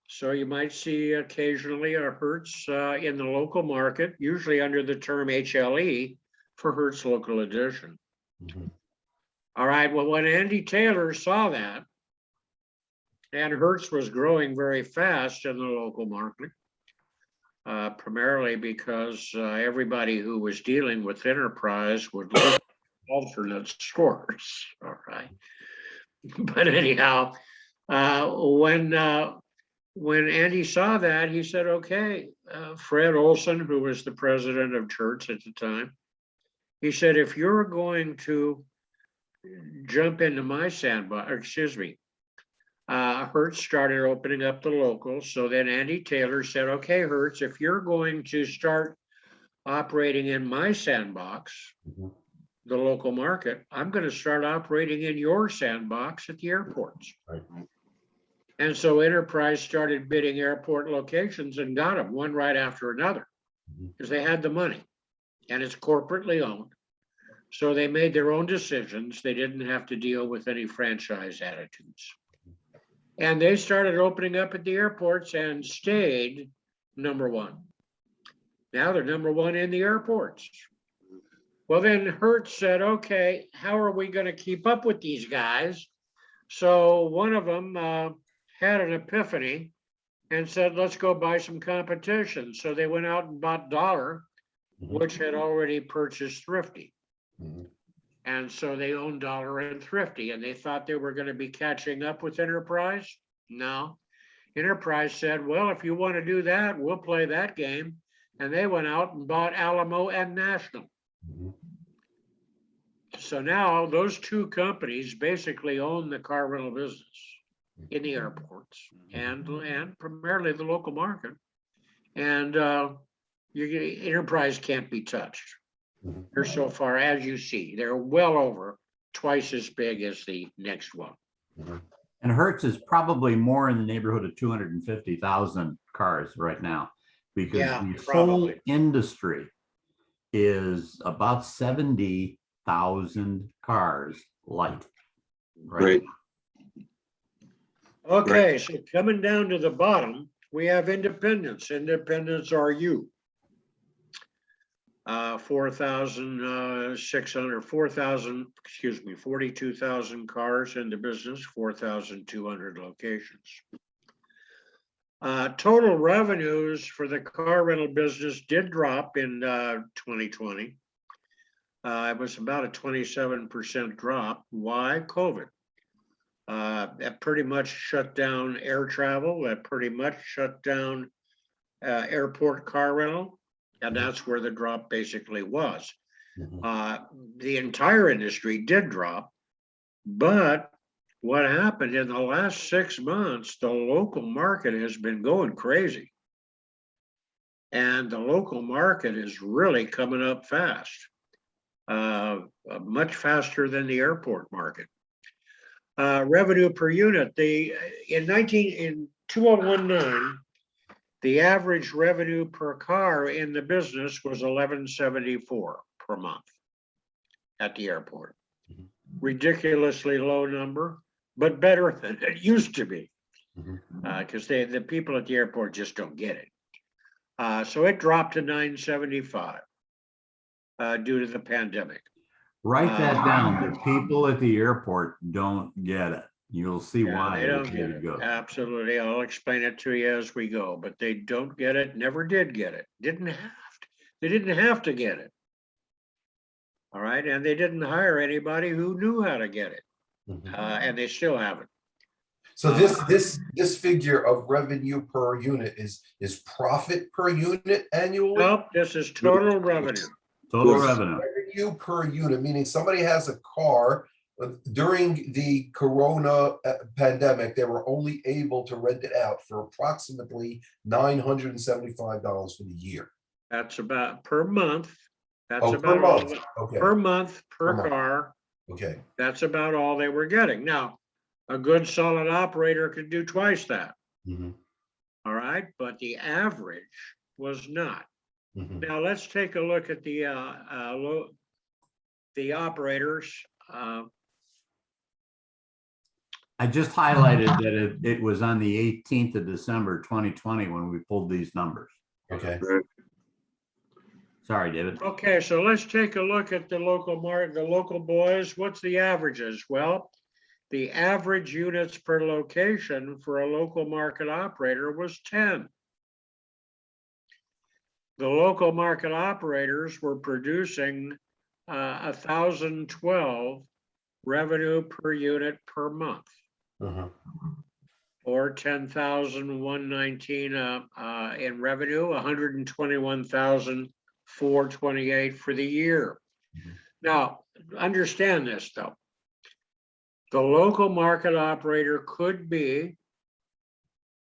So you might see occasionally a Hertz in the local market, usually under the term HLE for Hertz Local Edition. Mhm. All right, well, when Andy Taylor saw that, and Hertz was growing very fast in the local market, primarily because everybody who was dealing with Enterprise would look at alternate stores. All right. But anyhow, when Andy saw that, he said, okay, Fred Olson, who was the president of Hertz at the time, he said, if you're going to jump into my sandbox, Hertz started opening up the locals. So then Andy Taylor said, okay, Hertz, if you're going to start operating in my sandbox, Mhm. the local market, I'm going to start operating in your sandbox at the airports. Right. And so Enterprise started bidding airport locations and got them one right after another Mhm. because they had the money and it's corporately owned. So they made their own decisions. They didn't have to deal with any franchise attitudes. And they started opening up at the airports and stayed number one. Now they're number one in the airports. Well, then Hertz said, okay, how are we going to keep up with these guys? So one of them had an epiphany and said, let's go buy some competition. So they went out and bought Dollar, Mhm. which had already purchased Thrifty. Mhm. And so they owned Dollar and Thrifty, and they thought they were going to be catching up with Enterprise. No. Enterprise said, well, if you want to do that, we'll play that game. And they went out and bought Alamo and National. Mhm. So now those two companies basically own the car rental business in the airports and primarily the local market. And Enterprise can't be touched. Mhm. They're so far, as you see, they're well over twice as big as the next one. Mhm. And Hertz is probably more in the neighborhood of 250,000 cars right now, because Yeah, the whole probably. industry is about 70,000 cars light. Right. Okay, so coming down to the bottom, we have independents. Independents are you. 42,000 cars in the business, 4,200 locations. Total revenues for the car rental business did drop in 2020. It was about a 27% drop. Why? COVID. That pretty much shut down air travel. That pretty much shut down airport car rental. And that's where the drop basically was. The entire industry did drop, but what happened in the last 6 months, the local market has been going crazy. And the local market is really coming up fast, much faster than the airport market. Revenue per unit, in 2019, the average revenue per car in the business was $11.74 per month at the airport. Ridiculously low number, but better than it used to be, because the people at the airport just don't get it. So it dropped to $9.75 due to the pandemic. Write that down. The people at the airport don't get it. You'll see why. They don't as get we it. go. Absolutely. I'll explain it to you as we go, but they don't get it, never did get it. They didn't have to get it. All right. And they didn't hire anybody who knew how to get it. And they still haven't. So this figure of revenue per unit is profit per unit annually? Nope, this is total revenue. Total This is revenue. Revenue per unit, meaning somebody has a car. During the Corona pandemic, they were only able to rent it out for approximately $975 for the year. That's about per month. That's Oh, about per all. month. Okay. Per month, per Per month. car. Okay. That's about all they were getting. Now, a good solid operator could do twice that. Mhm. All right, but the average was not. Mhm. Now let's take a look at the operators. I just highlighted that it was on the 18th of December, 2020, when we pulled these numbers. Okay. Sorry, David. Okay, so let's take a look at the local market, the local boys. What's the averages? Well, the average units per location for a local market operator was 10. The local market operators were producing 1,012 revenue per unit per month, or 10,119 in revenue, 121,428 for the year. Now, understand this though. The local market operator could be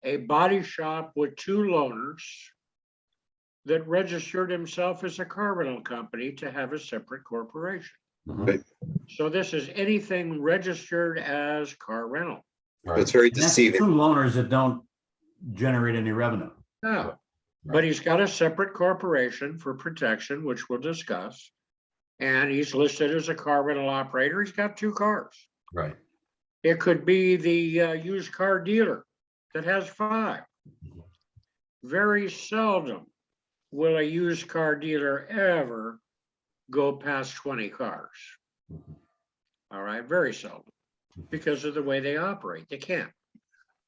a body shop with 2 loaners that registered himself as a car rental company to have a separate corporation. Right. So this is anything registered as car rental. It's very And that's deceiving. 2 loaners that don't generate any revenue. No, but he's got a separate corporation for protection, which we'll discuss. And he's listed as a car rental operator. He's got 2 cars. Right. It could be the used car dealer that has 5. Very seldom will a used car dealer ever go past 20 cars. All right, very seldom, because of the way they operate. They can't.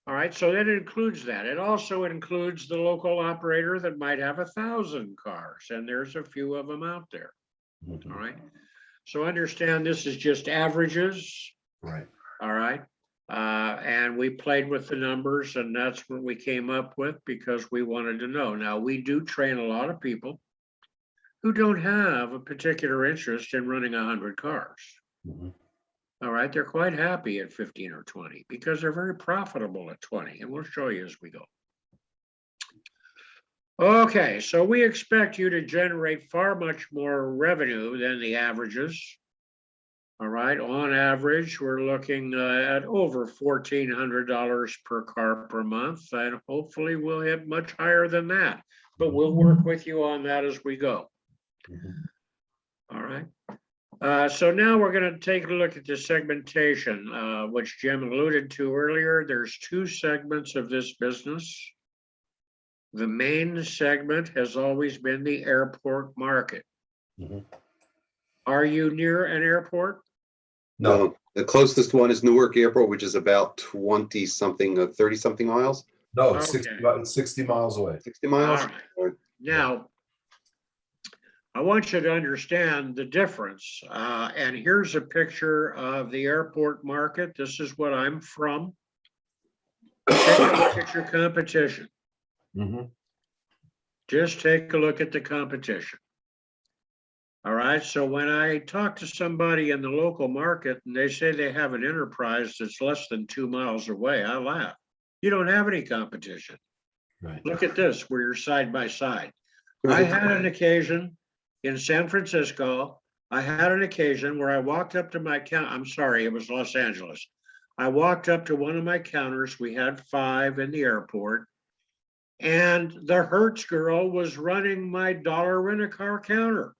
All right, so that includes that. It also includes the local operator that might have 1,000 cars, and there's a few of them out there. All right, so understand this is just averages. Right. All right. And we played with the numbers, and that's what we came up with because we wanted to know. Now, we do train a lot of people who don't have a particular interest in running 100 cars. All right. They're quite happy at 15 or 20 because they're very profitable at 20. And we'll show you as we go. Okay. So we expect you to generate far much more revenue than the averages. All right, on average, we're looking at over $1,400 per car per month, and hopefully we'll hit much higher than that. But we'll work with you on that as we go. All right. So now we're going to take a look at the segmentation, which Jim alluded to earlier. There's 2 segments of this business. The main segment has always been the airport market. Are you near an airport? No, the closest one is Newark Airport, which is about 20 something, 30 something miles, No, it's Okay. 60 miles away. 60 miles. All right. Now, I want you to understand the difference. And here's a picture of the airport market. This is what I'm from. Take a look at your competition. Mhm. Just take a look at the competition. All right, so when I talk to somebody in the local market and they say they have an enterprise that's less than 2 miles away, I laugh. You don't have any competition. Right. Look at this, where you're side by side. I had an occasion in San Francisco. I had an occasion where I walked up to my I'm sorry, it was Los Angeles. I walked up to one of my counters. We had 5 in the airport. And the Hertz girl was running my dollar rent-a-car counter.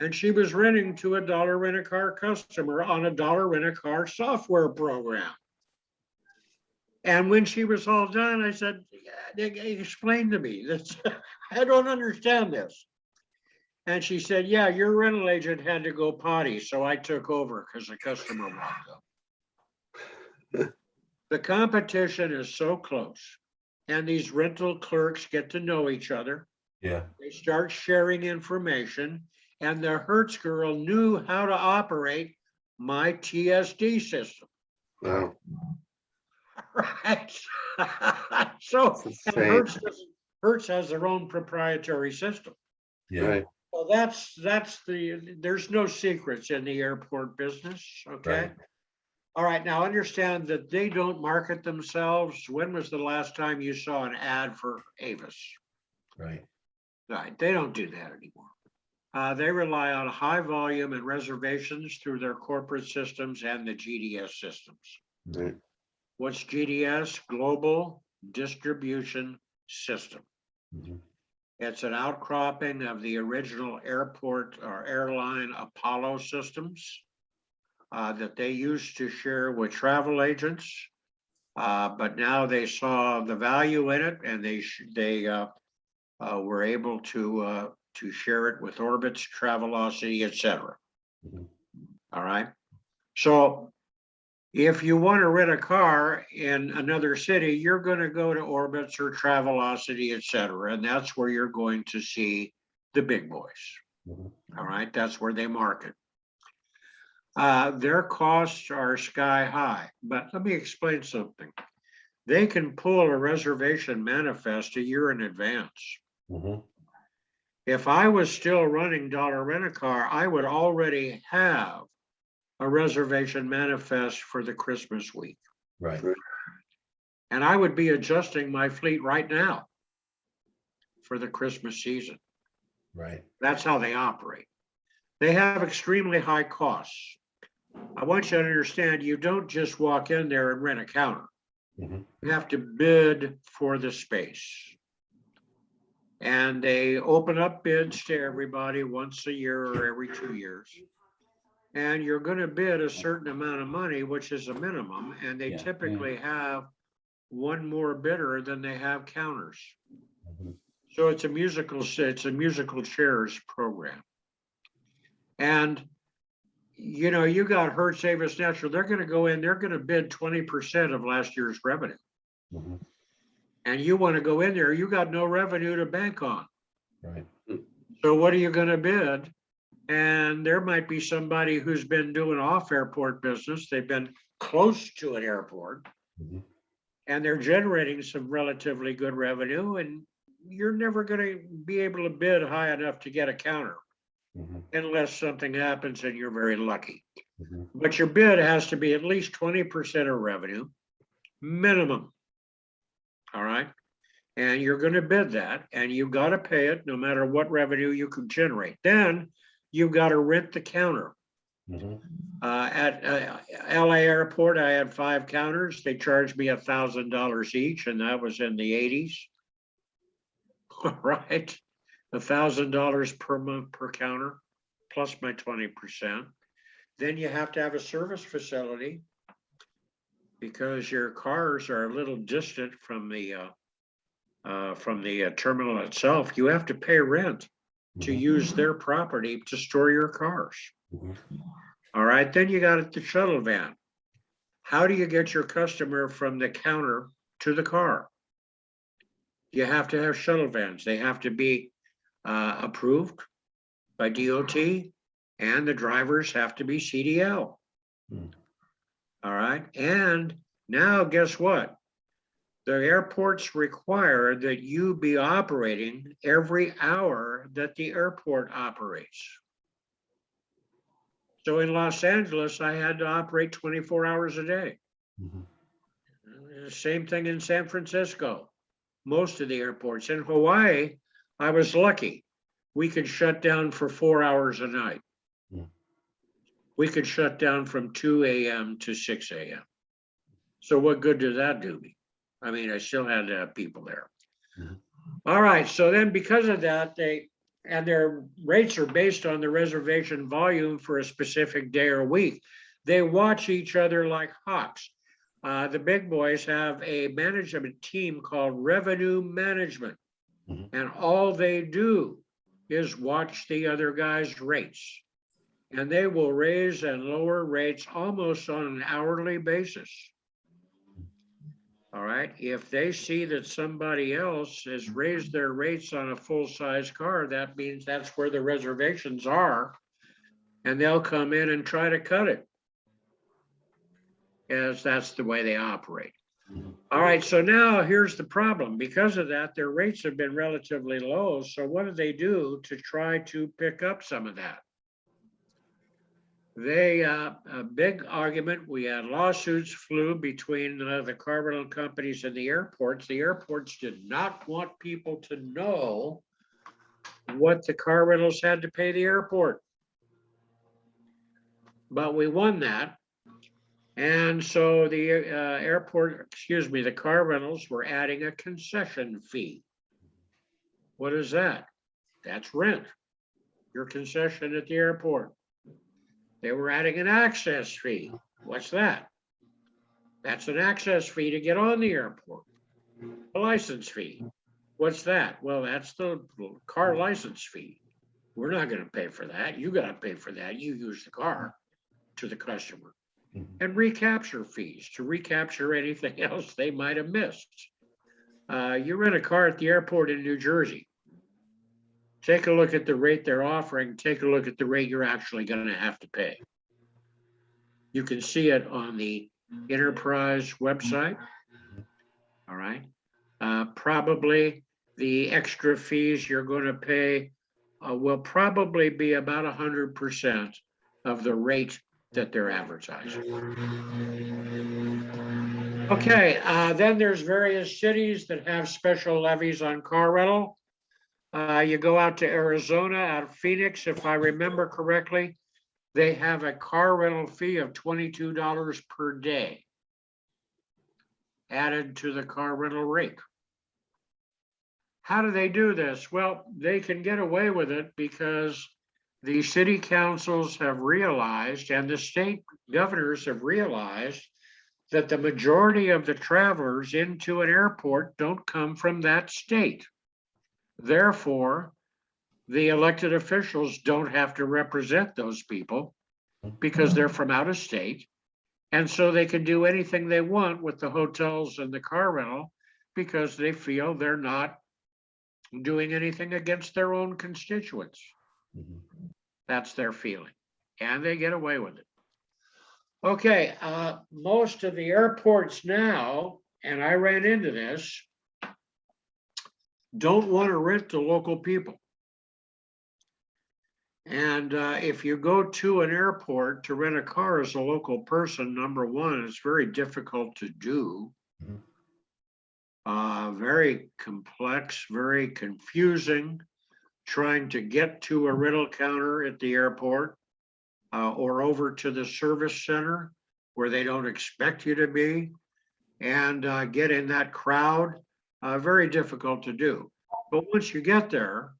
And she was renting to a dollar rent-a-car customer on a dollar rent-a-car software program. And when she was all done, I said, explain to me this. I don't understand this. And she said, yeah, your rental agent had to go potty, so I took over because the customer walked up. The competition is so close. And these rental clerks get to know each other. Yeah. They start sharing information. And the Hertz girl knew how to operate my TSD system. Wow. Right. So, That's and insane. Hertz has their own proprietary system. Yeah. Right. So there's no secrets in the airport business, okay? Right. All right, now understand that they don't market themselves. When was the last time you saw an ad for Avis? Right. Right, they don't do that anymore. They rely on high volume and reservations through their corporate systems and the GDS systems. Right. What's GDS? Global Distribution System. Mhm. It's an outcropping of the original airport or airline Apollo systems that they used to share with travel agents. But now they saw the value in it, and they were able to share it with Orbitz, Travelocity, etc. Mhm. All right. So if you want to rent a car in another city, you're going to go to Orbitz or Travelocity, etc. And that's where you're going to see the big boys. Mhm. All right. That's where they market. Their costs are sky high, but let me explain something. They can pull a reservation manifest a year in advance. Mhm. If I was still running dollar rent-a-car, I would already have a reservation manifest for the Christmas week. Right. And I would be adjusting my fleet right now for the Christmas season. Right. That's how they operate. They have extremely high costs. I want you to understand, you don't just walk in there and rent a counter. Mhm. You have to bid for the space. And they open up bids to everybody once a year or every 2 years. And you're going to bid a certain amount of money, which is a minimum, and they Yeah, typically have one more bidder than they have counters. Mhm. So it's a musical chairs program. And you got Hertz, Avis, Natural, they're going to go in, they're going to bid 20% of last year's revenue. Mhm. And you want to go in there, you got no revenue to bank on. Right. So what are you going to bid? And there might be somebody who's been doing off airport business. They've been close to an airport Mhm. and they're generating some relatively good revenue. And you're never going to be able to bid high enough to get a counter Mhm. unless something happens and you're very lucky. Mhm. But your bid has to be at least 20% of revenue minimum. All right. And you're going to bid that and you've got to pay it no matter what revenue you can generate. Then you've got to rent the counter. Mhm. At LA airport, I had 5 counters. They charged me $1,000 each, and that was in the 80s. Right? $1,000 per month per counter, plus my 20%. Then you have to have a service facility because your cars are a little distant from the terminal itself. You have to pay rent to Mhm. use their property to store your cars. Mhm. All right, then you got the shuttle van. How do you get your customer from the counter to the car? You have to have shuttle vans. They have to be approved by DOT, and the drivers have to be CDL. Hmm. All right, and now guess what? The airports require that you be operating every hour that the airport operates. So in Los Angeles, I had to operate 24 hours a day. Mhm. Same thing in San Francisco, most of the airports. In Hawaii, I was lucky. We could shut down for 4 hours a night. Hmm. We could shut down from 2 a.m. to 6 a.m. So what good did that do me? I mean, I still had to have people there. Mhm. All right, so then because of that, their rates are based on the reservation volume for a specific day or week. They watch each other like hawks. The big boys have a management team called revenue management. Mhm. And all they do is watch the other guys' rates. And they will raise and lower rates almost on an hourly basis. All right, if they see that somebody else has raised their rates on a full-size car, that means that's where the reservations are. And they'll come in and try to cut it, as that's the way they operate. Mhm. All right, so now here's the problem. Because of that, their rates have been relatively low. So what do they do to try to pick up some of that? A big argument, we had lawsuits flew between the car rental companies and the airports. The airports did not want people to know what the car rentals had to pay the airport. But we won that. And so the the car rentals were adding a concession fee. What is that? That's rent, your concession at the airport. They were adding an access fee. What's that? That's an access fee to get on the airport. A license fee. What's that? Well, that's the car license fee. We're not going to pay for that. You got to pay for that. You use the car to the customer. Mhm. And recapture fees to recapture anything else they might have missed. You rent a car at the airport in New Jersey. Take a look at the rate they're offering. Take a look at the rate you're actually going to have to pay. You can see it on the Enterprise website. All right. Probably the extra fees you're going to pay will probably be about 100% of the rate that they're advertising. Okay, then there's various cities that have special levies on car rental. You go out to Arizona, out of Phoenix, if I remember correctly, they have a car rental fee of $22 per day added to the car rental rate. How do they do this? Well, they can get away with it because the city councils have realized and the state governors have realized that the majority of the travelers into an airport don't come from that state. Therefore, the elected officials don't have to represent those people because they're from out of state. And so they can do anything they want with the hotels and the car rental because they feel they're not doing anything against their own constituents. Mhm. That's their feeling. And they get away with it. Okay, most of the airports now, and I ran into this, don't want to rent to local people. And if you go to an airport to rent a car as a local person, number one, it's very difficult to do. Mhm. Very complex, very confusing, trying to get to a rental counter at the airport or over to the service center where they don't expect you to be and get in that crowd. Very difficult to do. But once you get there,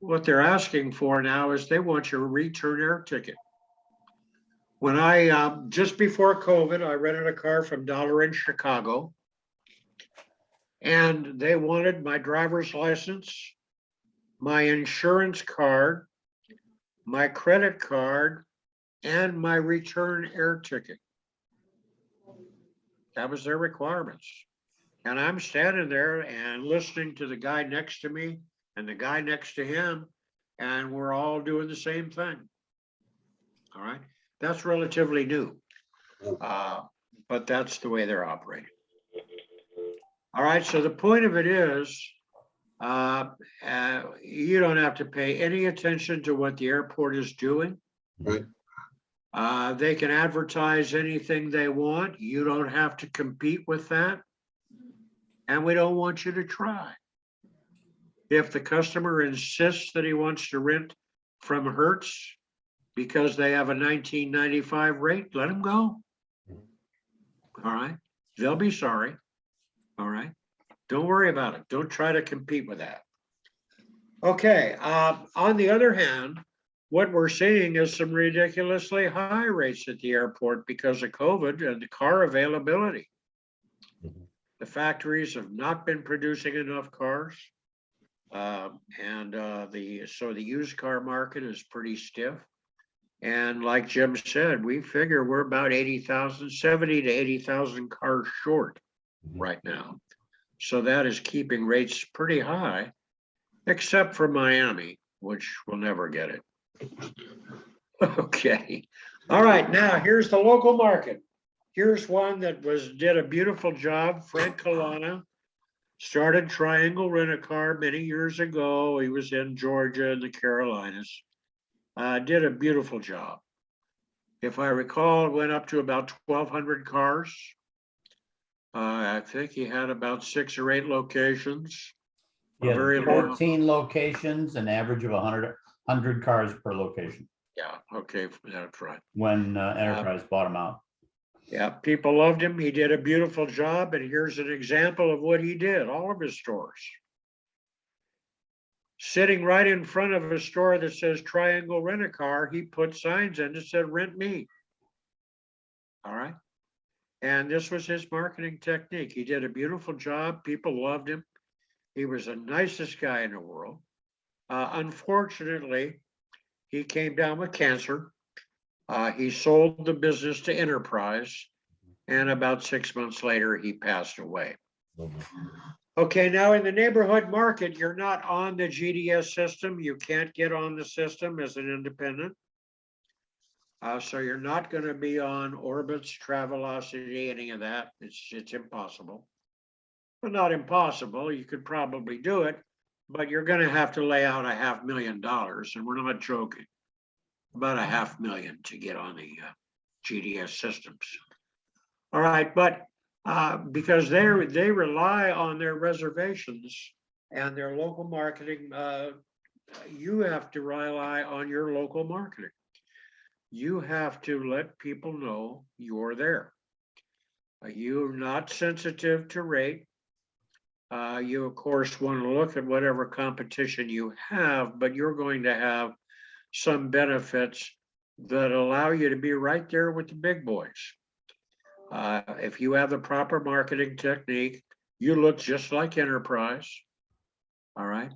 what they're asking for now is they want your return air ticket. When I, just before COVID, I rented a car from Dollar in Chicago and they wanted my driver's license, my insurance card, my credit card, and my return air ticket. That was their requirements. And I'm standing there and listening to the guy next to me and the guy next to him, and we're all doing the same thing. All right, that's relatively new. But that's the way they're operating. All right, so the point of it is, you don't have to pay any attention to what the airport is doing. Right. They can advertise anything they want. You don't have to compete with that. And we don't want you to try. If the customer insists that he wants to rent from Hertz because they have a 1995 rate, let him go. All right, they'll be sorry. All right, don't worry about it. Don't try to compete with that. Okay, on the other hand, what we're seeing is some ridiculously high rates at the airport because of COVID and the car availability. The factories have not been producing enough cars. So the used car market is pretty stiff. And like Jim said, we figure we're about 70 to 80,000 cars short right now. So that is keeping rates pretty high, except for Miami, which will never get it. Okay. All right. Now here's the local market. Here's one that did a beautiful job. Frank Kalana started Triangle Rent-A-Car many years ago. He was in Georgia and the Carolinas. Did a beautiful job. If I recall, it went up to about 1,200 cars. I think he had about 6 or 8 locations. He had Very low. 14 locations, an average of 100 cars per location Yeah, okay, that's right. when Enterprise bought him out. Yeah, people loved him. He did a beautiful job. And here's an example of what he did, all of his stores. Sitting right in front of a store that says Triangle Rent-A-Car, he put signs in that said, rent me. All right. And this was his marketing technique. He did a beautiful job. People loved him. He was the nicest guy in the world. Unfortunately, he came down with cancer. He sold the business to Enterprise, and about 6 months later, he passed away. Okay, now in the neighborhood market, you're not on the GDS system. You can't get on the system as an independent. So you're not going to be on Orbitz, Travelocity, any of that. It's impossible. Well, not impossible. You could probably do it, but you're going to have to lay out $500,000, and we're not joking. About $500,000 to get on the GDS systems. All right, but because they rely on their reservations and their local marketing, you have to rely on your local marketing. You have to let people know you're there. You're not sensitive to rate. You, of course, want to look at whatever competition you have, but you're going to have some benefits that allow you to be right there with the big boys. If you have the proper marketing technique, you look just like Enterprise. All right.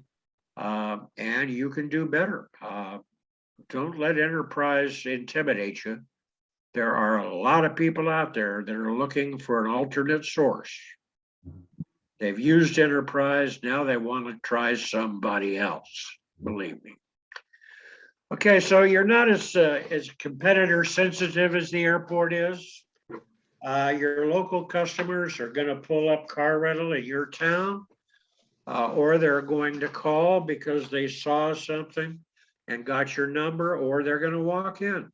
And you can do better. Don't let Enterprise intimidate you. There are a lot of people out there that are looking for an alternate source. They've used Enterprise. Now they want to try somebody else. Believe me. Okay, so you're not as competitor sensitive as the airport is. Your local customers are going to pull up car rental in your town, or they're going to call because they saw something and got your number, or they're going to walk in.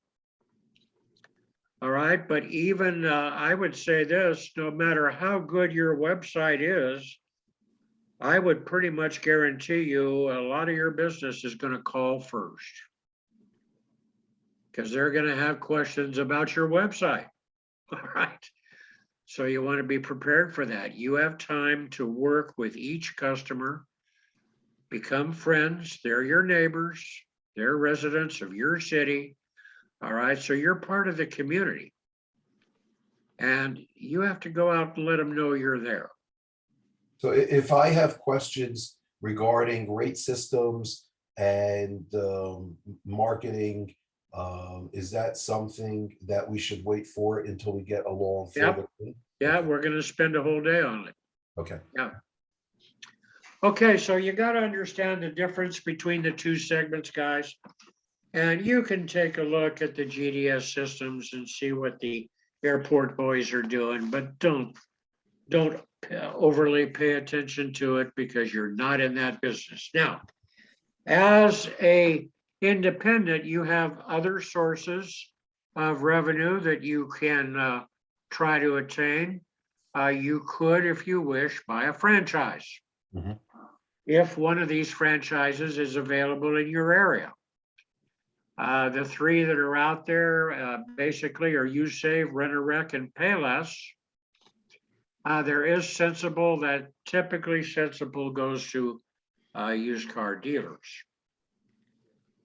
All right, but even I would say this, no matter how good your website is, I would pretty much guarantee you a lot of your business is going to call first, because they're going to have questions about your website. All right. So you want to be prepared for that. You have time to work with each customer, become friends. They're your neighbors. They're residents of your city. All right. So you're part of the community. And you have to go out and let them know you're there. So if I have questions regarding rate systems and marketing, is that something that we should wait for until we get along further? Yeah, we're going to spend a whole day on it. Okay. Yeah. Okay, so you got to understand the difference between the two segments, guys. And you can take a look at the GDS systems and see what the airport boys are doing, but don't overly pay attention to it because you're not in that business. Now, as a independent, you have other sources of revenue that you can try to attain. You could, if you wish, buy a franchise. Mhm. If one of these franchises is available in your area. The three that are out there basically are USAVE, Rent-A-Wreck, and Payless. There is Sensible that typically Sensible goes to used car dealers.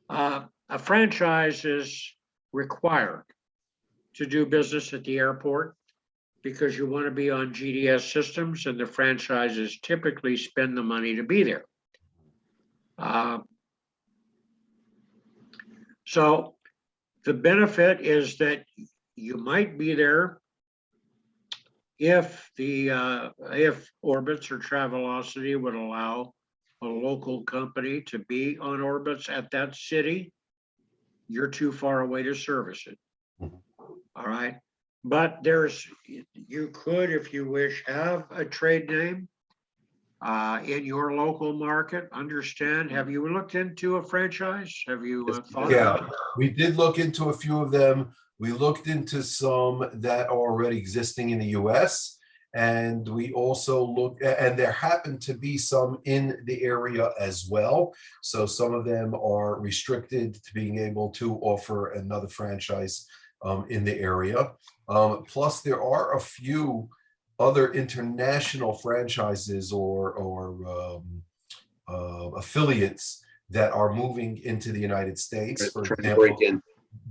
A franchise is required to do business at the airport because you want to be on GDS systems and the franchises typically spend the money to be there. So the benefit is that you might be there if Orbitz or Travelocity would allow a local company to be on Orbitz at that city. You're too far away to service it. All right. But you could, if you wish, have a trade name in your local market. Understand? Have you looked into a franchise? Have you thought Yeah, about it? we did look into a few of them. We looked into some that are already existing in the US. And we also looked, and there happen to be some in the area as well. So some of them are restricted to being able to offer another franchise in the area. Plus, there are a few other international franchises or affiliates that are moving into the United States. For Trying to example, break in.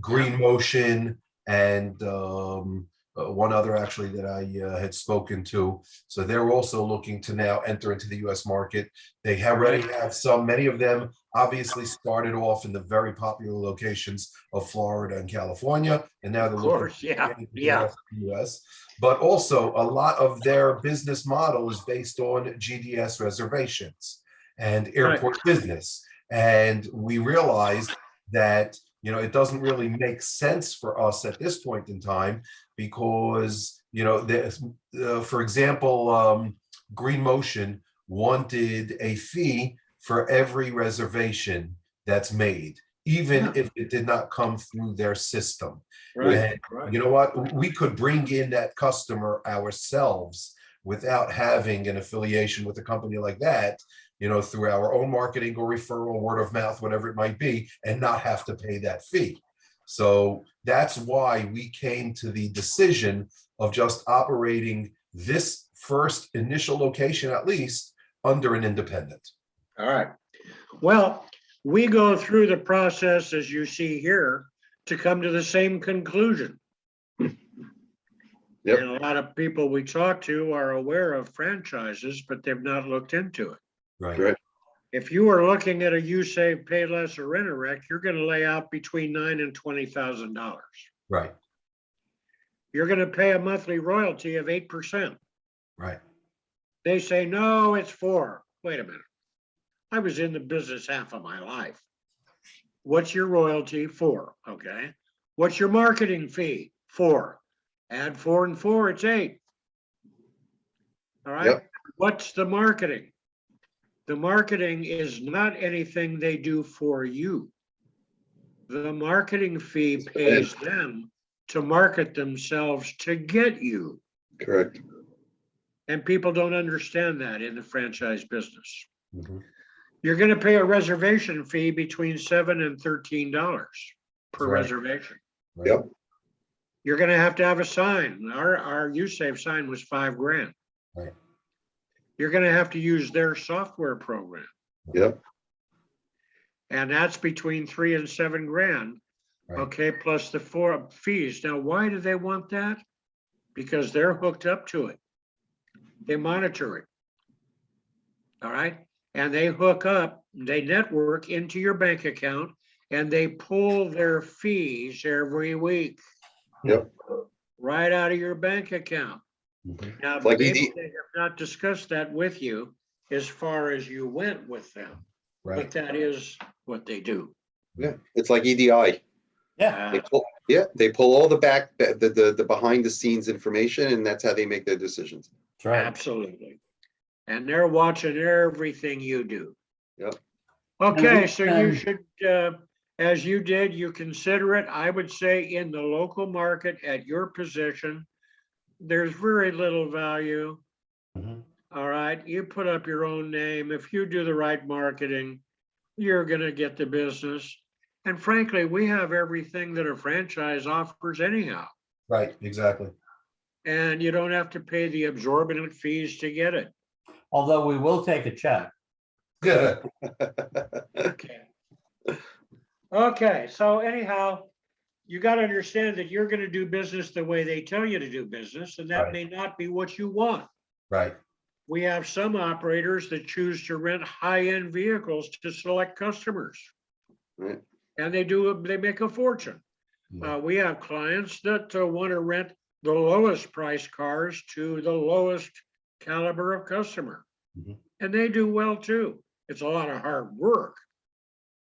Green Motion and one other actually that I had spoken to. So they're also looking to now enter into the US market. They already have some, many of them obviously started off in the very popular locations of Florida and California. And now they're Of looking course, to yeah, get into the yeah. rest of the US. But also a lot of their business model is based on GDS reservations and airport business. And we realized that, you know, it doesn't really make sense for us at this point in time because, you know, for example, Green Motion wanted a fee for every reservation that's made, even if it did not come through their system. And you know what? We could bring in that customer ourselves without having an affiliation with a company like that, you know, through our own marketing or referral, word of mouth, whatever it might be, and not have to pay that fee. So that's why we came to the decision of just operating this first initial location, at least, under an independent. All right. Well, we go through the process, as you see here, to come to the same conclusion. Yep. And a lot of people we talk to are aware of franchises, but they've not looked into it. Right. If you are looking at a USAVE, Payless, or Rent-A-Wreck, you're going to lay out between $9,000 and $20,000. Right. You're going to pay a monthly royalty of 8%. Right. They say, no, it's 4%. Wait a minute. I was in the business half of my life. What's your royalty? 4%. Okay. What's your marketing fee? 4%. Add 4 and 4, it's 8%. All right. Yep. What's the marketing? The marketing is not anything they do for you. The marketing fee pays them to market themselves to get you. Correct. And people don't understand that in the franchise business. Mhm. You're going to pay a reservation fee between $7 and $13 per That's right. reservation. Right. Yep. You're going to have a sign. Our USAVE sign was $5,000. Right. You're going to have to use their software program. Yep. And that's between $3,000 and $7,000. Right. Okay, plus the 4 fees. Now, why do they want that? Because they're hooked up to it. They monitor it. All right. And they hook up, they network into your bank account, and they pull their fees every week. Yep. Right out of your bank account. Mhm. Now, Like maybe ED they have not discussed that with you, as far as you went with them, but Right. that is what they do. Yeah, it's like EDI. Yeah, They pull all the behind the scenes information, and that's how they make their decisions. that's right. Absolutely. And they're watching everything you do. Yep. Okay, And so you should, as you did, you consider it, I would say in the local market at your position, there's very little value. Mhm. All right, you put up your own name. If you do the right marketing, you're gonna get the business. And frankly, we have everything that a franchise offers anyhow. Right, exactly. And you don't have to pay the exorbitant fees to get it. Although we will take a check. Good. Okay. Okay, so anyhow, you got to understand that you're going to do business the way they tell you to do business, and that Right. may not be what you want. Right. We have some operators that choose to rent high-end vehicles to select customers, Right. and they make a fortune. Yeah. We have clients that want to rent the lowest price cars to the lowest caliber of customer, Mhm. and they do well too. It's a lot of hard work,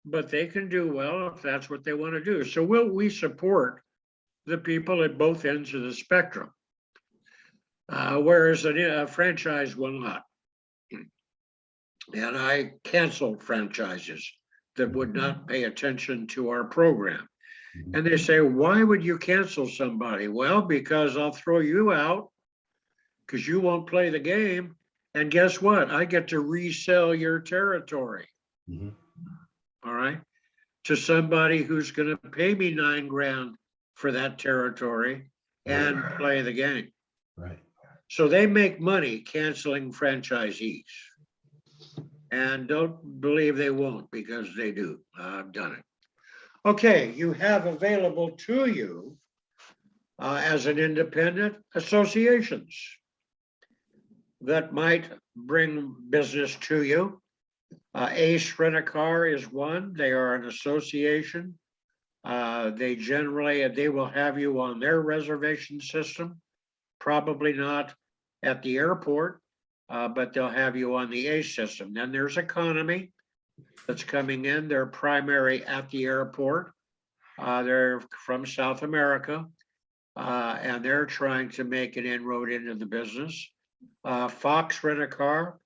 but they can do well if that's what they want to do. So we support the people at both ends of the spectrum, whereas a franchise will not. And I canceled franchises that would not pay attention to our program. Mhm. And they say, why would you cancel somebody? Well, because I'll throw you out because you won't play the game. And guess what? I get to resell your territory. Mhm. All right. To somebody who's going to pay me $9,000 for that territory and play the game. Right. So they make money canceling franchisees. And don't believe they won't, because they do. I've done it. Okay, you have available to you as an independent associations that might bring business to you. Ace Rent-A-Car is one. They are an association. They will have you on their reservation system, probably not at the airport, but they'll have you on the Ace system. Then there's Economy that's coming in. They're primary at the airport. They're from South America, and they're trying to make an inroad into the business. Fox Rent-A-Car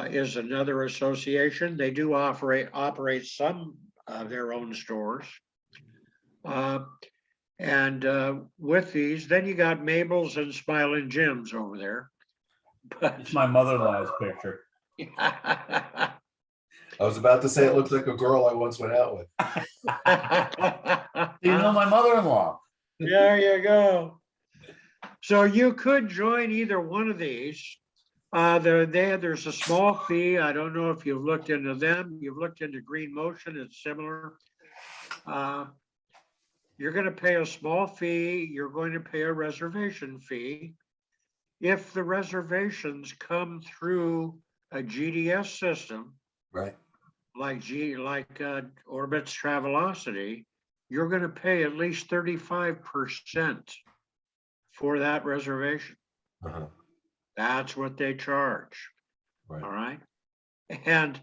is another association. They do operate some of their own stores. And with these, then you got Mabel's and Smiling Jim's over there. It's my mother-in-law's picture. I was about to say it looks like a girl I once went out with. You know my mother-in-law. There you go. So you could join either one of these. There's a small fee. I don't know if you've looked into them. You've looked into Green Motion. It's similar. You're going to pay a small fee. You're going to pay a reservation fee. If the reservations come through a GDS system, Right. like Orbitz Travelocity, you're going to pay at least 35% for that reservation. Uh-huh. That's what they charge. Right. All right. And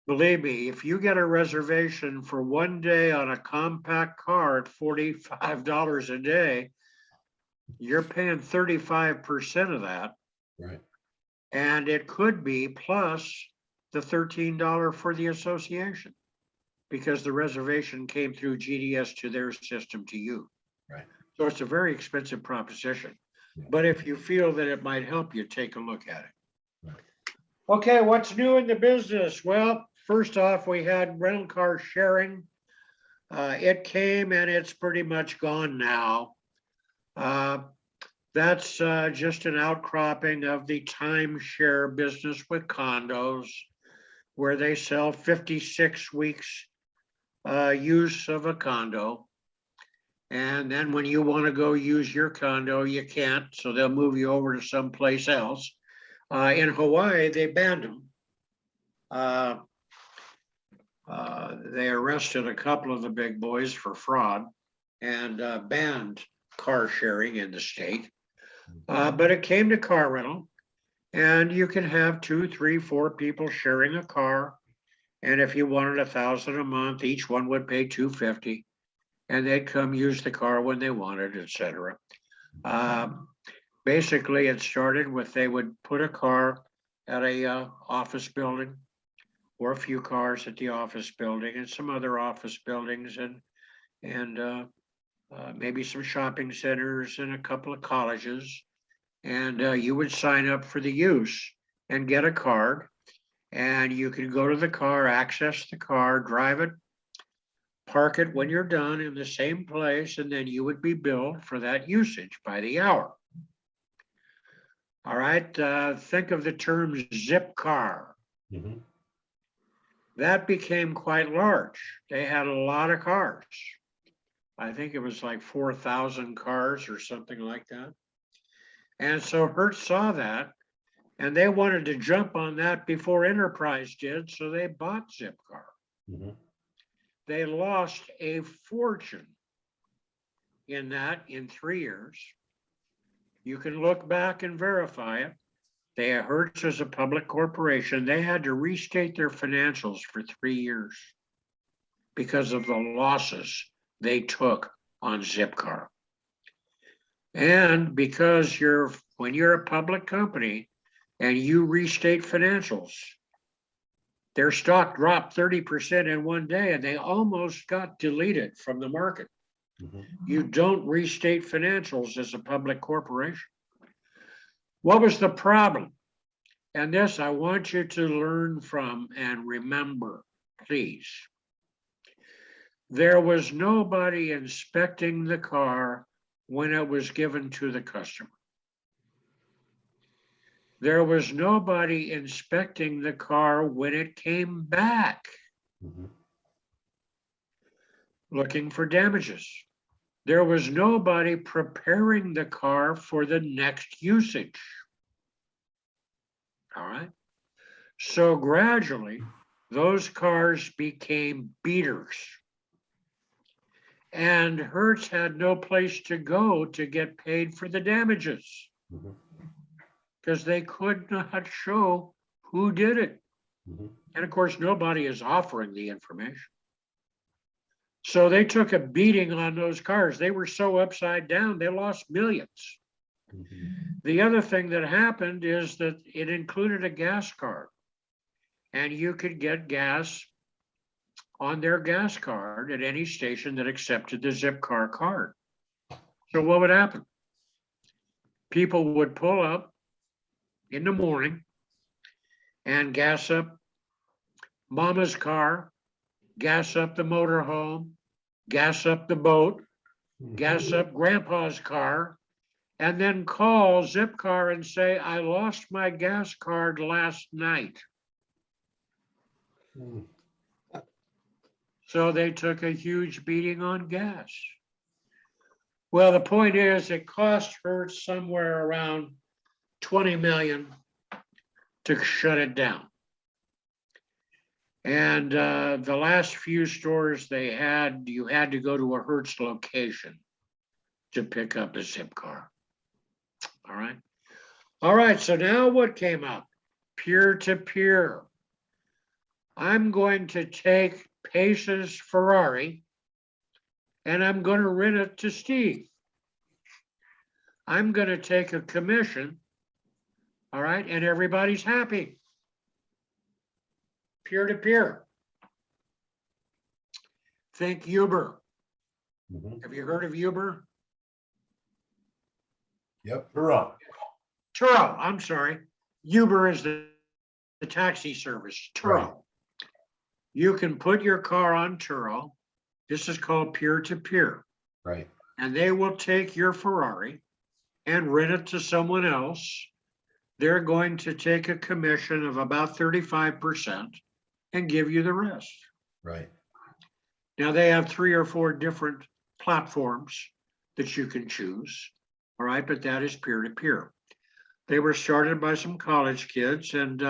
believe me, if you get a reservation for one day on a compact car at $45 a day, you're paying 35% of that. Right. And it could be plus the $13 for the association, because the reservation came through GDS to their system to you. Right. So it's a very expensive proposition. Yeah. But if you feel that it might help you, take a look at it. Right. Okay, what's new in the business? Well, first off, we had rental car sharing. It came and it's pretty much gone now. That's just an outcropping of the timeshare business with condos, where they sell 56 weeks use of a condo. And then when you want to go use your condo, you can't, so they'll move you over to someplace else. In Hawaii, they banned them. They arrested a couple of the big boys for fraud and banned car sharing in the state. But it came to car rental, And you can have 2, 3, 4 people sharing a car. And if you wanted $1,000 a month, each one would pay $250, and they'd come use the car when they wanted, etc. Basically, it started with they would put a car at a office building, or a few cars at the office building, and some other office buildings, and maybe some shopping centers and a couple of colleges. And you would sign up for the use and get a card. And you could go to the car, access the car, drive it, park it when you're done in the same place, and then you would be billed for that usage by the hour. All right, think of the term zip car. Mhm. That became quite large. They had a lot of cars. I think it was like 4,000 cars or something like that. And so Hertz saw that, and they wanted to jump on that before Enterprise did, so they bought Zipcar. Mhm. They lost a fortune in that in 3 years. You can look back and verify it. Hertz is a public corporation. They had to restate their financials for 3 years because of the losses they took on Zipcar. And because when you're a public company and you restate financials, their stock dropped 30% in one day and they almost got deleted from the market. Mhm. You don't restate financials as a public corporation. What was the problem? And this I want you to learn from and remember, please. There was nobody inspecting the car when it was given to the customer. There was nobody inspecting the car when it came back, Mhm. looking for damages. There was nobody preparing the car for the next usage. All right. So gradually, those cars became beaters. And Hertz had no place to go to get paid for the damages Mhm. because they could not show who did it. Mhm. And of course, nobody is offering the information. So they took a beating on those cars. They were so upside down, they lost millions. Mhm. The other thing that happened is that it included a gas card, and you could get gas on their gas card at any station that accepted the Zipcar card. So what would happen? People would pull up in the morning and gas up mama's car, gas up the motorhome, gas up the boat, gas up grandpa's car, and then call Zipcar and say, I lost my gas card last night. Mhm. So they took a huge beating on gas. Well, the point is it cost Hertz somewhere around 20 million to shut it down. And the last few stores they had, you had to go to a Hertz location to pick up a Zipcar. All right. All right. So now what came up? Peer-to-peer. I'm going to take Pace's Ferrari and I'm going to rent it to Steve. I'm going to take a commission. All right. And everybody's happy. Peer-to-peer. Think Uber. Mhm. Have you heard of Uber? Yep. Turo. Turo, I'm sorry. Uber is the taxi service, Turo. Right. You can put your car on Turo. This is called peer-to-peer. Right. And they will take your Ferrari and rent it to someone else. They're going to take a commission of about 35% and give you the rest. Right. Now they have 3 or 4 different platforms that you can choose. All right, but that is peer-to-peer. They were started by some college kids and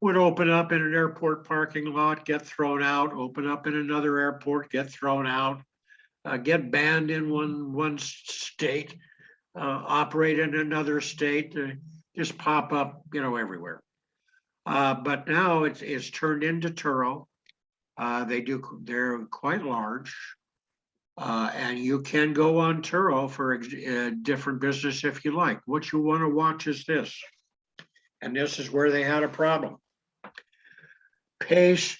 would open up in an airport parking lot, get thrown out, open up in another airport, get thrown out, get banned in one state, operate in another state. just pop up, everywhere. But now it's turned into Turo. They're quite large. And you can go on Turo for different business if you like. What you want to watch is this. And this is where they had a problem. Pace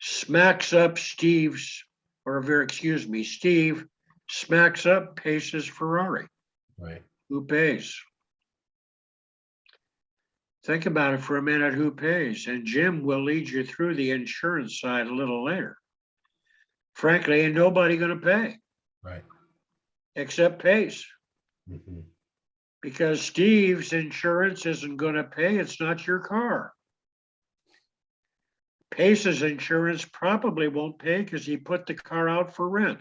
smacks up Steve smacks up Pace's Ferrari. Right. Who pays? Think about it for a minute, who pays? And Jim will lead you through the insurance side a little later. Frankly, ain't nobody gonna pay Right. except Pace. Mhm. Because Steve's insurance isn't gonna pay, it's not your car. Pace's insurance probably won't pay because he put the car out for rent.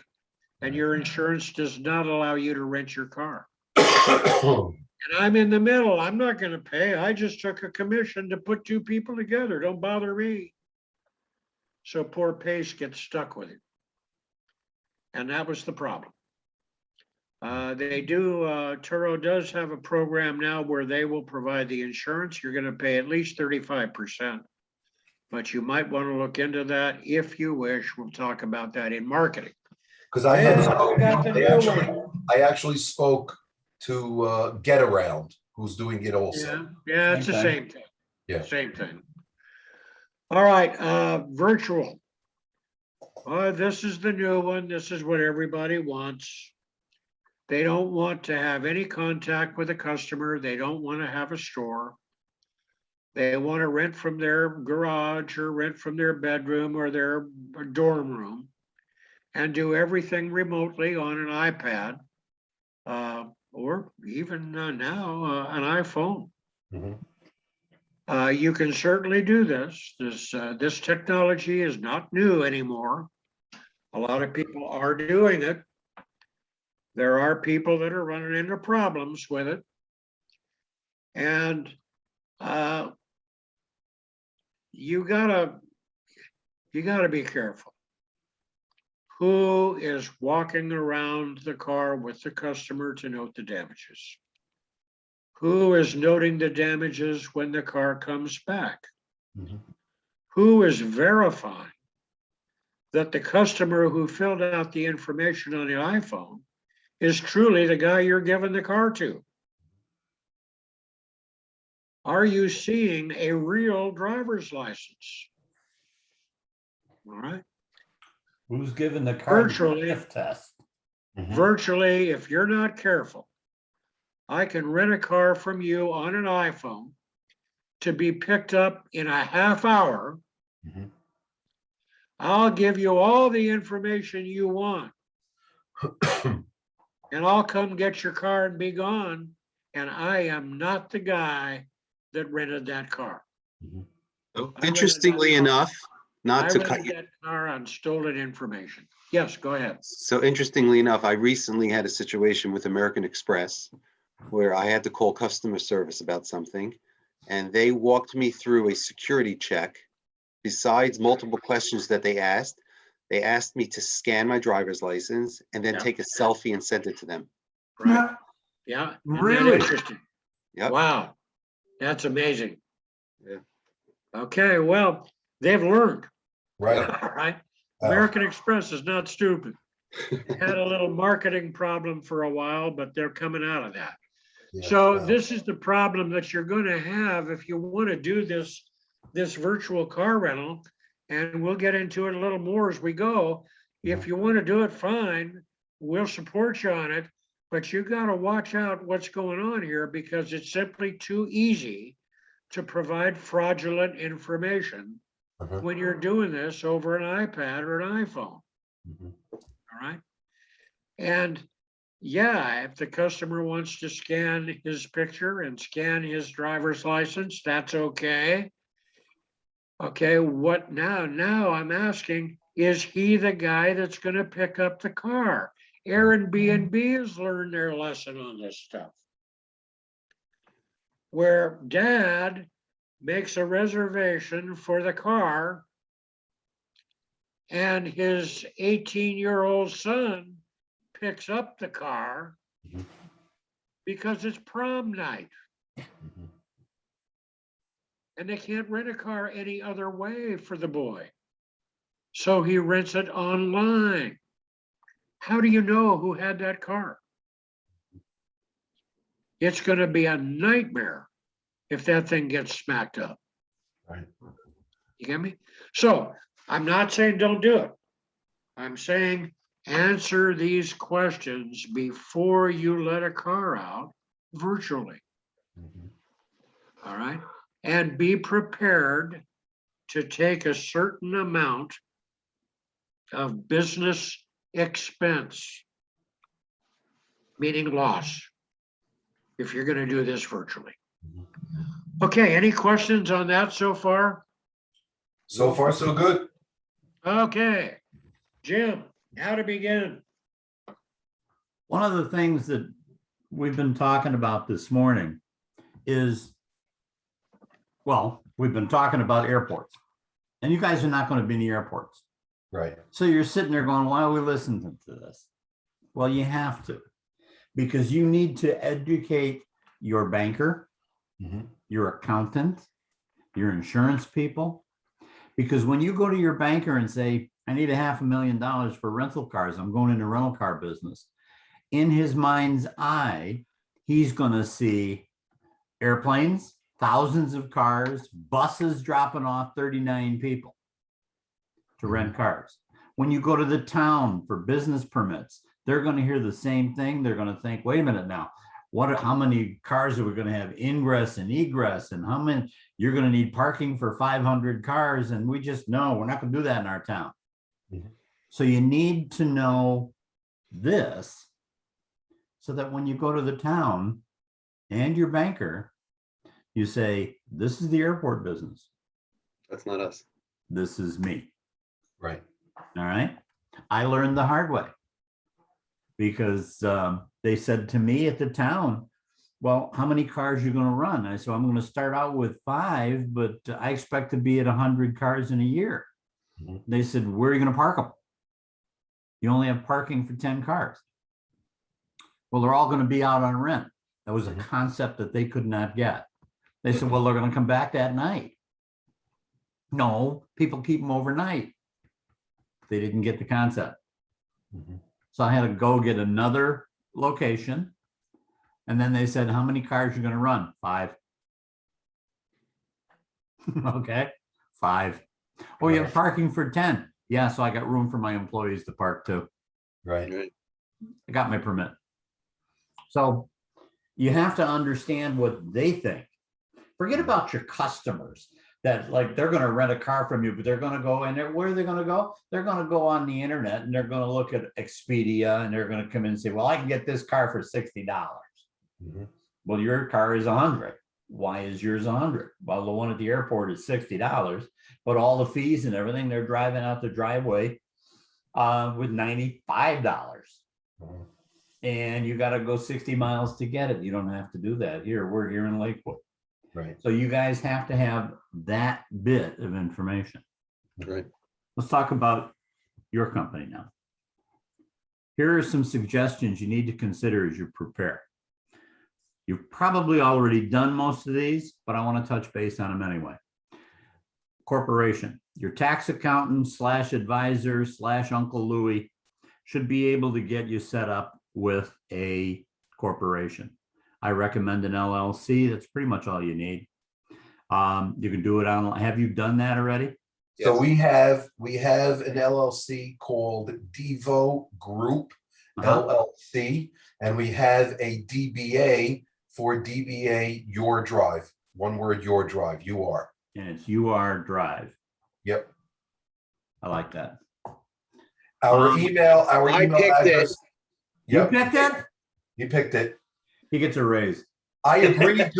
And your insurance does not allow you to rent your car. And I'm in the middle. I'm not going to pay. I just took a commission to put two people together. Don't bother me. So poor Pace gets stuck with it. And that was the problem. Turo does have a program now where they will provide the insurance. You're going to pay at least 35%. But you might want to look into that if you wish. We'll talk about that in marketing. Because I had, got the new I actually spoke to Get Around, who's doing it also. Yeah, it's the Same same thing. Yeah. Same thing. All right, virtual. This is the new one. This is what everybody wants. They don't want to have any contact with a customer. They don't want to have a store. They want to rent from their garage or rent from their bedroom or their dorm room and do everything remotely on an iPad or even now an iPhone. Mhm. You can certainly do this. This technology is not new anymore. A lot of people are doing it. There are people that are running into problems with it. And you gotta be careful. Who is walking around the car with the customer to note the damages? Who is noting the damages when the car comes back? Mhm. Who is verifying that the customer who filled out the information on the iPhone is truly the guy you're giving the car to? Are you seeing a real driver's license? All right. Who's giving the car the Virtually. sniff test? Mhm. Virtually, if you're not careful, I can rent a car from you on an iPhone to be picked up in a half hour. Mhm. I'll give you all the information you want. And I'll come get your car and be gone. And I am not the guy that rented that car. Mhm. So, I interestingly rented that car. enough, not I to cut rented you. that car on stolen information. Yes, go ahead. So interestingly enough, I recently had a situation with American Express where I had to call customer service about something, and they walked me through a security check. Besides multiple questions that they asked me to scan my driver's license and then Yeah. take a selfie and send it to them. Right. Yeah. Isn't that Really? interesting? Yep. Wow. That's amazing. Yeah. Okay, well, they've learned. Right. All right. Oh. American Express is not stupid. They had a little marketing problem for a while, but they're coming out of that. Yeah. So Wow. this is the problem that you're going to have if you want to do this virtual car rental, and we'll get into it a little more as we go. If you want to do it, fine, we'll support you on it, but you got to watch out what's going on here because it's simply too easy to provide fraudulent information Uh-huh. when you're doing this over an iPad or an iPhone. Mhm. All right. And yeah, if the customer wants to scan his picture and scan his driver's license, that's okay. Okay, what now? Now I'm asking, is he the guy that's going to pick up the car? Airbnb has learned their lesson on this stuff. Where dad makes a reservation for the car and his 18-year-old son picks up the car Mhm. because it's prom night. Mhm. and they can't rent a car any other way for the boy. So he rents it online. How do you know who had that car? It's going to be a nightmare if that thing gets smacked up. Right. You get me? So I'm not saying don't do it. I'm saying answer these questions before you let a car out virtually. Mhm. All right. And be prepared to take a certain amount of business expense, meaning loss, if you're going to do this virtually. Mhm. Okay. Any questions on that so far? So far, so good. Okay. Jim, how to begin? One of the things that we've been talking about this morning is, well, we've been talking about airports, and you guys are not going to be in the airports. Right. So you're sitting there going, why are we listening to this? Well, you have to, because you need to educate your banker, Mhm. your accountant, your insurance people. Because when you go to your banker and say, I need $500,000 for rental cars, I'm going into rental car business. In his mind's eye, he's going to see airplanes, thousands of cars, buses dropping off 39 people to rent cars. When you go to the town for business permits, they're going to hear the same thing. They're going to think, wait a minute now, how many cars are we going to have ingress and egress, and how many you're going to need parking for 500 cars, and we just know we're not going to do that in our town. Mhm. So you need to know this so that when you go to the town and your banker, you say, this is the airport business. That's not us. This is me. Right. All right. I learned the hard way because they said to me at the town, well, how many cars are you going to run? I said, I'm going to start out with 5, but I expect to be at 100 cars in a year. Mhm. They said, where are you going to park them? You only have parking for 10 cars. Well, they're all going to be out on rent. That was a Mhm. concept that they could not get. They said, well, they're going to come back that night. No, people keep them overnight. They didn't get the concept. Mhm. So I had to go get another location. And then they said, how many cars are you going to run? 5. Okay, 5. Oh, you have parking for 10. Yeah, so I got room for my employees to park too. Right. Right. I got my permit. So you have to understand what they think. Forget about your customers that like they're going to rent a car from you, but they're going to go in there. Where are they going to go? They're going to go on the internet and they're going to look at Expedia and they're going to come in and say, well, I can get this car for $60. Mhm. Well, your car is 100. Why is yours 100? Well, the one at the airport is $60, but all the fees and everything, they're driving out the driveway with $95. Mhm. And you got to go 60 miles to get it. You don't have to do that here. We're here in Lakewood. Right. So you guys have to have that bit of information. Right. Let's talk about your company now. Here are some suggestions you need to consider as you prepare. You've probably already done most of these, but I want to touch base on them anyway. Corporation, your tax accountant / advisor / Uncle Louie should be able to get you set up with a corporation. I recommend an LLC. That's pretty much all you need. You can do it online. Have you done that already? So Yes. we have an LLC called Devor Group Uh-huh. LLC, and we have a DBA for DBA Your Drive. One word, Your Drive. You are. And it's UR Drive. Yep. I like that. Our Um, email I picked it. address. You Yep. picked it? You picked it. He gets a raise. I agreed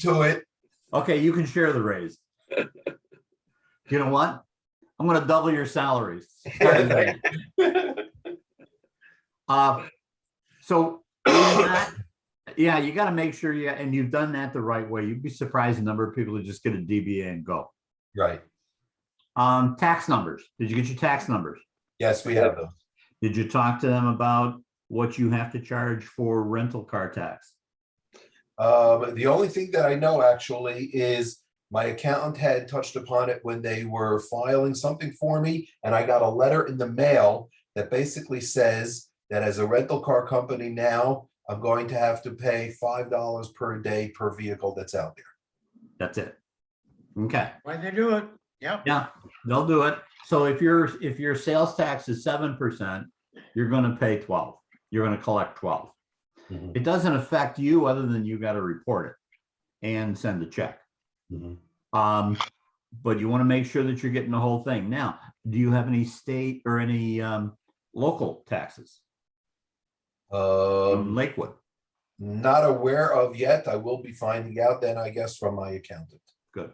to it. Okay, you can share the raise. You know what? I'm going to double your salaries. So yeah, you got to make sure and you've done that the right way. You'd be surprised the number of people who just get a DBA and go. Right. Tax numbers. Did you get your tax numbers? Yes, we have those. Did you talk to them about what you have to charge for rental car tax? The only thing that I know actually is My accountant had touched upon it when they were filing something for me, and I got a letter in the mail that basically says that as a rental car company now, I'm going to have to pay $5 per day per vehicle that's out there. That's it. Okay. Why they do it? Yep. Yeah, they'll do it. So if your sales tax is 7%, you're going to pay 12. You're going to collect 12. Mhm. It doesn't affect you other than you got to report it and send a check. Mhm. But you want to make sure that you're getting the whole thing. Now, do you have any state or any local taxes in Lakewood? Not aware of yet. I will be finding out then, I guess, from my accountant. Good.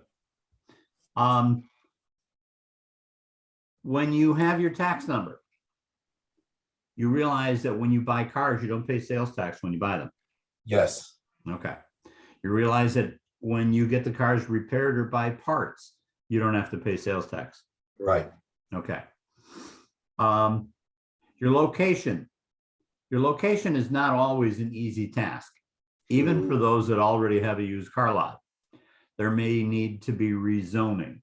When you have your tax number, you realize that when you buy cars, you don't pay sales tax when you buy them. Yes. Okay. You realize that when you get the cars repaired or buy parts, you don't have to pay sales tax. Right. Okay. Your location is not always an easy task, even for those that already have a used car lot. There may need to be rezoning.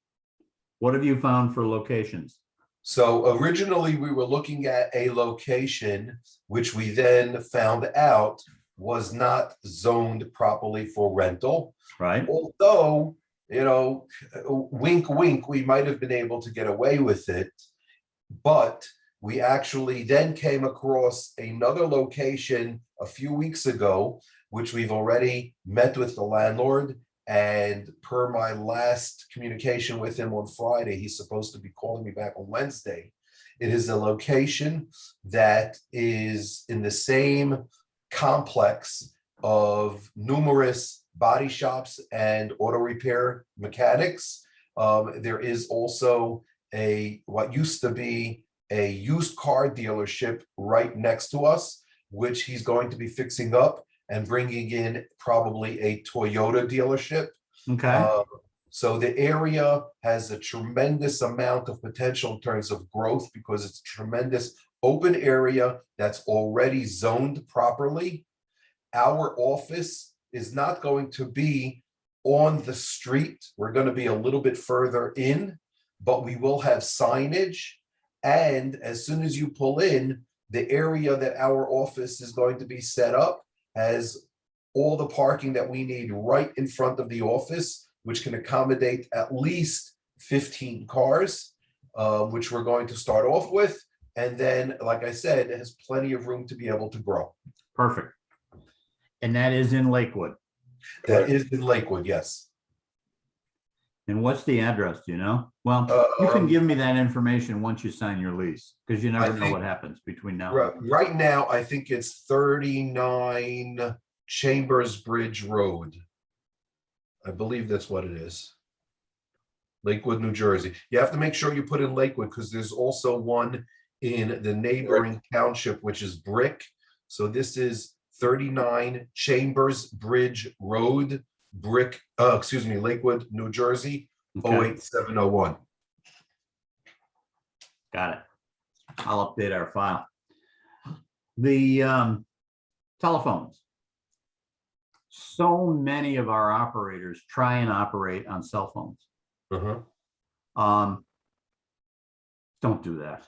What have you found for locations? So originally we were looking at a location, which we then found out was not zoned properly for rental. Right? Although, wink, wink, we might have been able to get away with it. But we actually then came across another location a few weeks ago, which we've already met with the landlord. And per my last communication with him on Friday, he's supposed to be calling me back on Wednesday. It is a location that is in the same complex of numerous body shops and auto repair mechanics. There is also what used to be a used car dealership right next to us, which he's going to be fixing up and bringing in probably a Toyota dealership. Okay. So the area has a tremendous amount of potential in terms of growth because it's a tremendous open area that's already zoned properly. Our office is not going to be on the street. We're going to be a little bit further in, but we will have signage. And as soon as you pull in, the area that our office is going to be set up has all the parking that we need right in front of the office, which can accommodate at least 15 cars, which we're going to start off with. And then, like I said, it has plenty of room to be able to grow. Perfect. And that is in Lakewood. That is in Lakewood, yes. And what's the address? Do you know? Well, you can give me that information once you sign your lease, because you never know what happens between now and then. Right now, I think it's 39 Chambers Bridge Road. I believe that's what it is. Lakewood, New Jersey. You have to make sure you put in Lakewood because there's also one in the neighboring township, which is Brick. So this is 39 Chambers Bridge Road, Lakewood, New Jersey, Okay. 08701. Got it. I'll update our file. The telephones. So many of our operators try and operate on cell phones. Don't do that.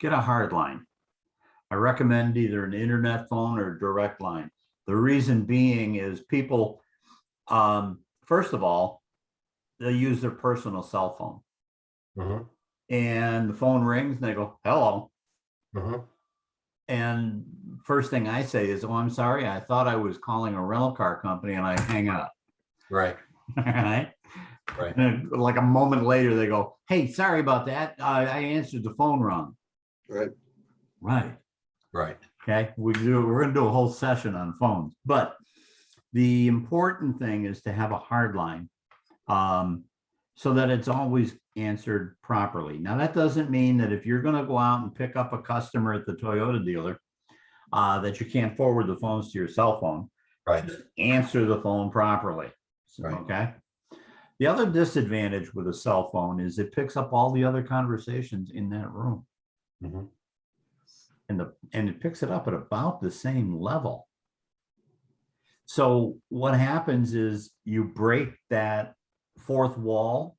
Get a hard line. I recommend either an internet phone or a direct line. The reason being is people, first of all, they'll use their personal cell phone. And the phone rings and they go, hello. And first thing I say is, oh, I'm sorry, I thought I was calling a rental car company, and I hang up. Right. Right. Right. And like a moment later, they go, hey, sorry about that. I answered the phone wrong. Right. Right. Right. Okay. We're going to do a whole session on phones, but the important thing is to have a hard line so that it's always answered properly. Now, that doesn't mean that if you're going to go out and pick up a customer at the Toyota dealer, that you can't forward the phones to your cell phone. Right. Just answer the phone properly. Right. Okay. The other disadvantage with a cell phone is it picks up all the other conversations in that room. And it picks it up at about the same level. So what happens is you break that fourth wall.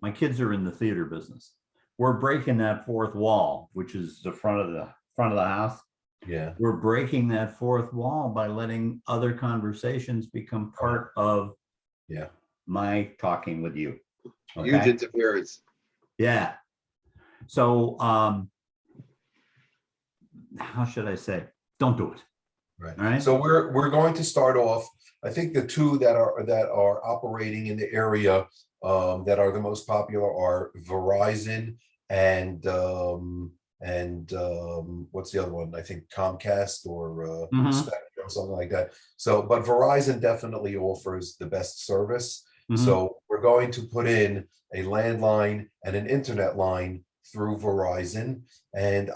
My kids are in the theater business. We're breaking that fourth wall, which is the front of the house. Yeah. We're breaking that fourth wall by letting other conversations become part of Yeah. my talking with you. Huge Okay. interference. Yeah. So how should I say? Don't do it. Right. All right. So we're going to start off. I think the two that are operating in the area that are the most popular are Verizon and what's the other one? I think Comcast or Mhm. Spectrum, something like that. So, but Verizon definitely offers the best service. Mhm. So we're going to put in a landline and an internet line through Verizon. And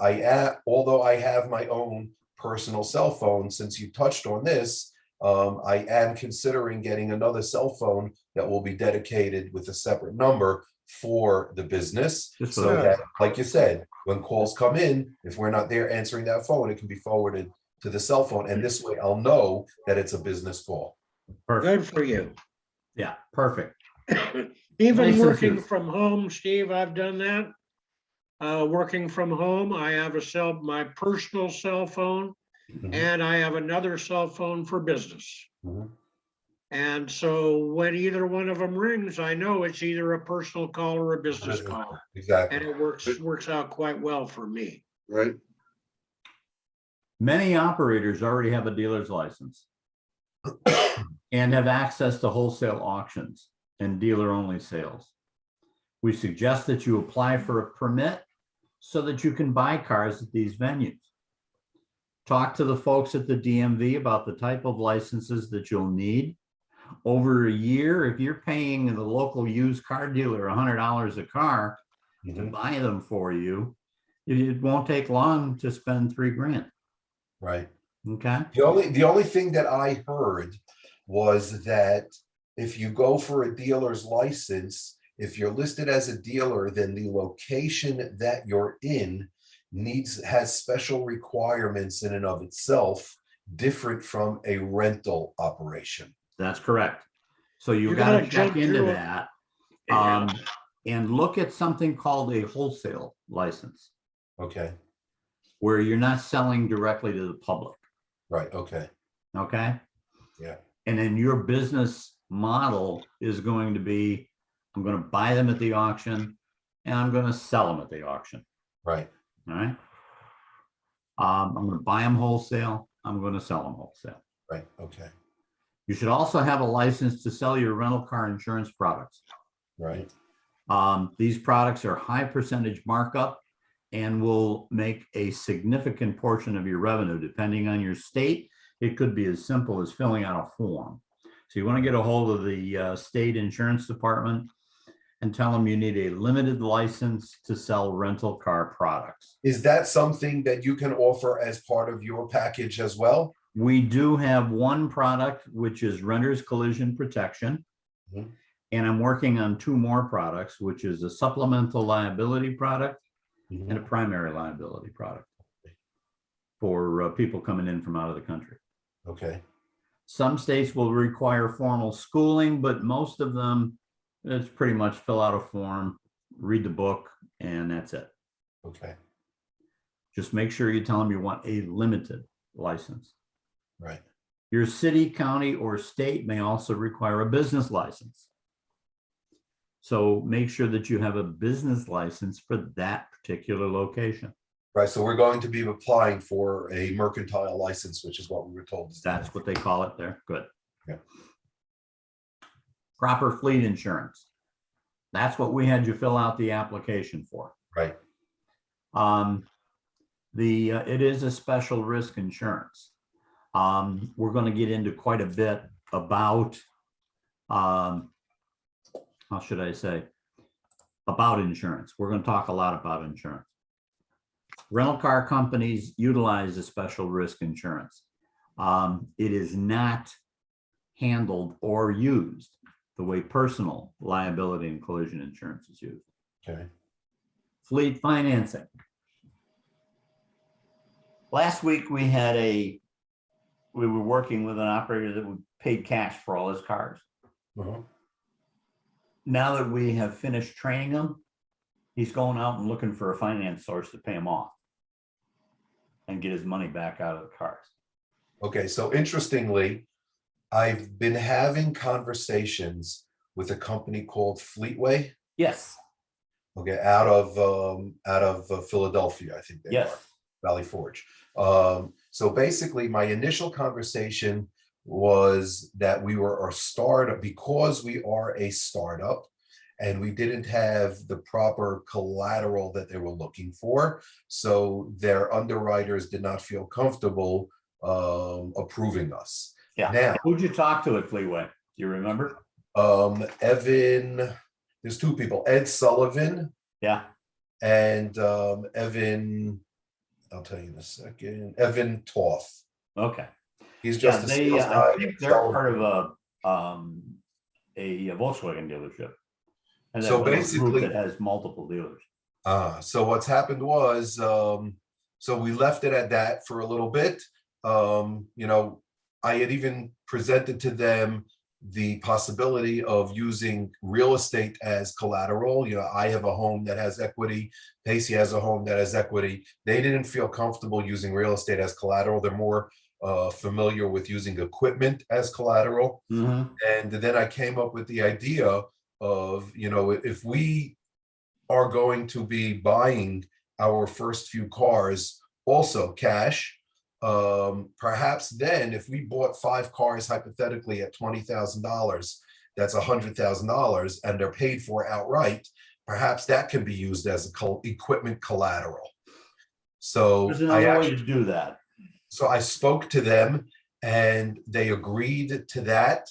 although I have my own personal cell phone, since you touched on this, I am considering getting another cell phone that will be dedicated with a separate number for the business. Just for So the- that, like you said, when calls come in, if we're not there answering that phone, it can be forwarded to the cell phone. And this way I'll know that it's a business call. Perfect. Good for you. Yeah. Perfect. Even working Licenses. from home, Steve, I've done that. Working from home, I have my personal cell phone, Mhm. and I have another cell phone for business. Mhm. And so when either one of them rings, I know it's either a personal call or a business call. And Exactly. it works out quite well for me. Right. Many operators already have a dealer's license and have access to wholesale auctions and dealer-only sales. We suggest that you apply for a permit so that you can buy cars at these venues. Talk to the folks at the DMV about the type of licenses that you'll need. Over a year, if you're paying the local used car dealer $100 a car to Mhm. buy them for you, it won't take long to spend $3,000. Right. Okay. The only thing that I heard was that if you go for a dealer's license, if you're listed as a dealer, then the location that you're in has special requirements in and of itself, different from a rental operation. That's correct. So you You got gotta to check jump into through it. that Yeah. and look at something called a wholesale license, Okay. where you're not selling directly to the public. Right. Okay. Okay. Yeah. And then your business model is going to be, I'm going to buy them at the auction and I'm going to sell them at the auction. Right. All right. I'm going to buy them wholesale. I'm going to sell them wholesale. Right. Okay. You should also have a license to sell your rental car insurance products. Right. These products are high percentage markup and will make a significant portion of your revenue. Depending on your state, it could be as simple as filling out a form. So you want to get a hold of the state insurance department and tell them you need a limited license to sell rental car products. Is that something that you can offer as part of your package as well? We do have one product, which is renter's collision protection. Mhm. And I'm working on two more products, which is a supplemental liability product Mhm. and a primary liability product for people coming in from out of the country. Okay. Some states will require formal schooling, but most of them, it's pretty much fill out a form, read the book, and that's it. Okay. Just make sure you tell them you want a limited license. Right. Your city, county, or state may also require a business license. So make sure that you have a business license for that particular location. Right. So we're going to be applying for a mercantile license, which is what we were told. That's what they call it there. Good. Yeah. Proper fleet insurance. That's what we had you fill out the application for. Right. It is a special risk insurance. We're going to get into quite a bit about, how should I say, about insurance. We're going to talk a lot about insurance. Rental car companies utilize a special risk insurance. It is not handled or used the way personal liability and collision insurance is used. Okay. Fleet financing. Last week we were working with an operator that paid cash for all his cars. Uh-huh. now that we have finished training him, he's going out and looking for a finance source to pay him off and get his money back out of the cars. Okay, so interestingly, I've been having conversations with a company called Fleetway, Yes, okay, out of Philadelphia, I think they are, yes. Valley Forge. So basically, my initial conversation was that we were a startup because we are a startup and we didn't have the proper collateral that they were looking for. So their underwriters did not feel comfortable approving us. Yeah. Now, Who'd you talk to at Fleetway? Do you remember? Evan, there's two people, Ed Sullivan Yeah. and Evan, I'll tell you in a second, Evan Toth. Okay. He's Yeah, just a they, sales I guy. think they're part of a Volkswagen dealership. And So that little group basically, that has multiple dealers. so what's happened was, so we left it at that for a little bit. You know, I had even presented to them the possibility of using real estate as collateral. You know, I have a home that has equity. Pacey has a home that has equity. They didn't feel comfortable using real estate as collateral. They're more familiar with using equipment as collateral. Mhm. And then I came up with the idea of, you know, if we are going to be buying our first few cars also cash, perhaps then if we bought 5 cars hypothetically at $20,000, that's $100,000 and they're paid for outright, perhaps that can be used as a equipment collateral. So There's another way to do that. so I spoke to them and they agreed to that,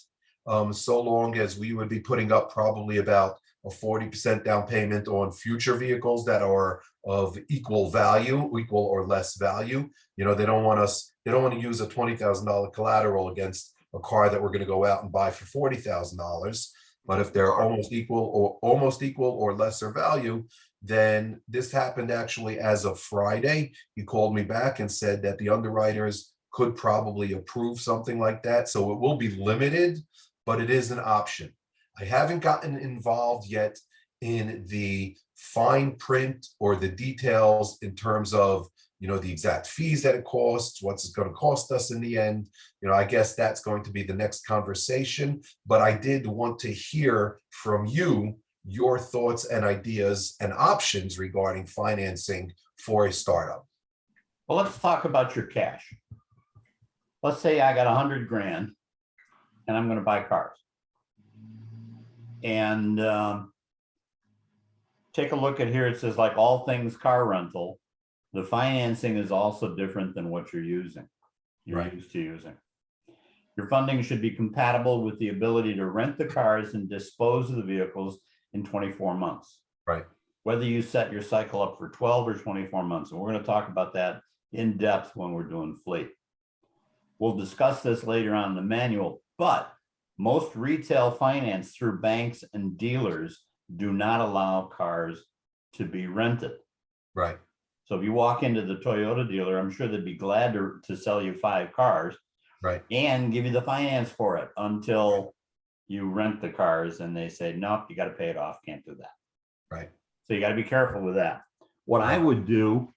so long as we would be putting up probably about a 40% down payment on future vehicles that are of equal value, equal or less value. You know, they don't want to use a $20,000 collateral against a car that we're going to go out and buy for $40,000. But if they're almost equal or lesser value, then this happened actually as of Friday. He called me back and said that the underwriters could probably approve something like that. So it will be limited, but it is an option. I haven't gotten involved yet in the fine print or the details in terms of, you know, the exact fees that it costs, what's it going to cost us in the end. You know, I guess that's going to be the next conversation, but I did want to hear from you your thoughts and ideas and options regarding financing for a startup. Well, let's talk about your cash. Let's say I got 100 grand and I'm going to buy cars. And take a look at here. It says like all things car rental. The financing is also different than what you're using. You're Right. used to using. Your funding should be compatible with the ability to rent the cars and dispose of the vehicles in 24 months. Right. Whether you set your cycle up for 12 or 24 months. And we're going to talk about that in depth when we're doing fleet. We'll discuss this later on in the manual, but most retail finance through banks and dealers do not allow cars to be rented. Right. So if you walk into the Toyota dealer, I'm sure they'd be glad to sell you 5 cars. Right. And give you the finance for it until you rent the cars and they say, nope, you got to pay it off. Can't do that. Right. So you got to be careful with that. What I would do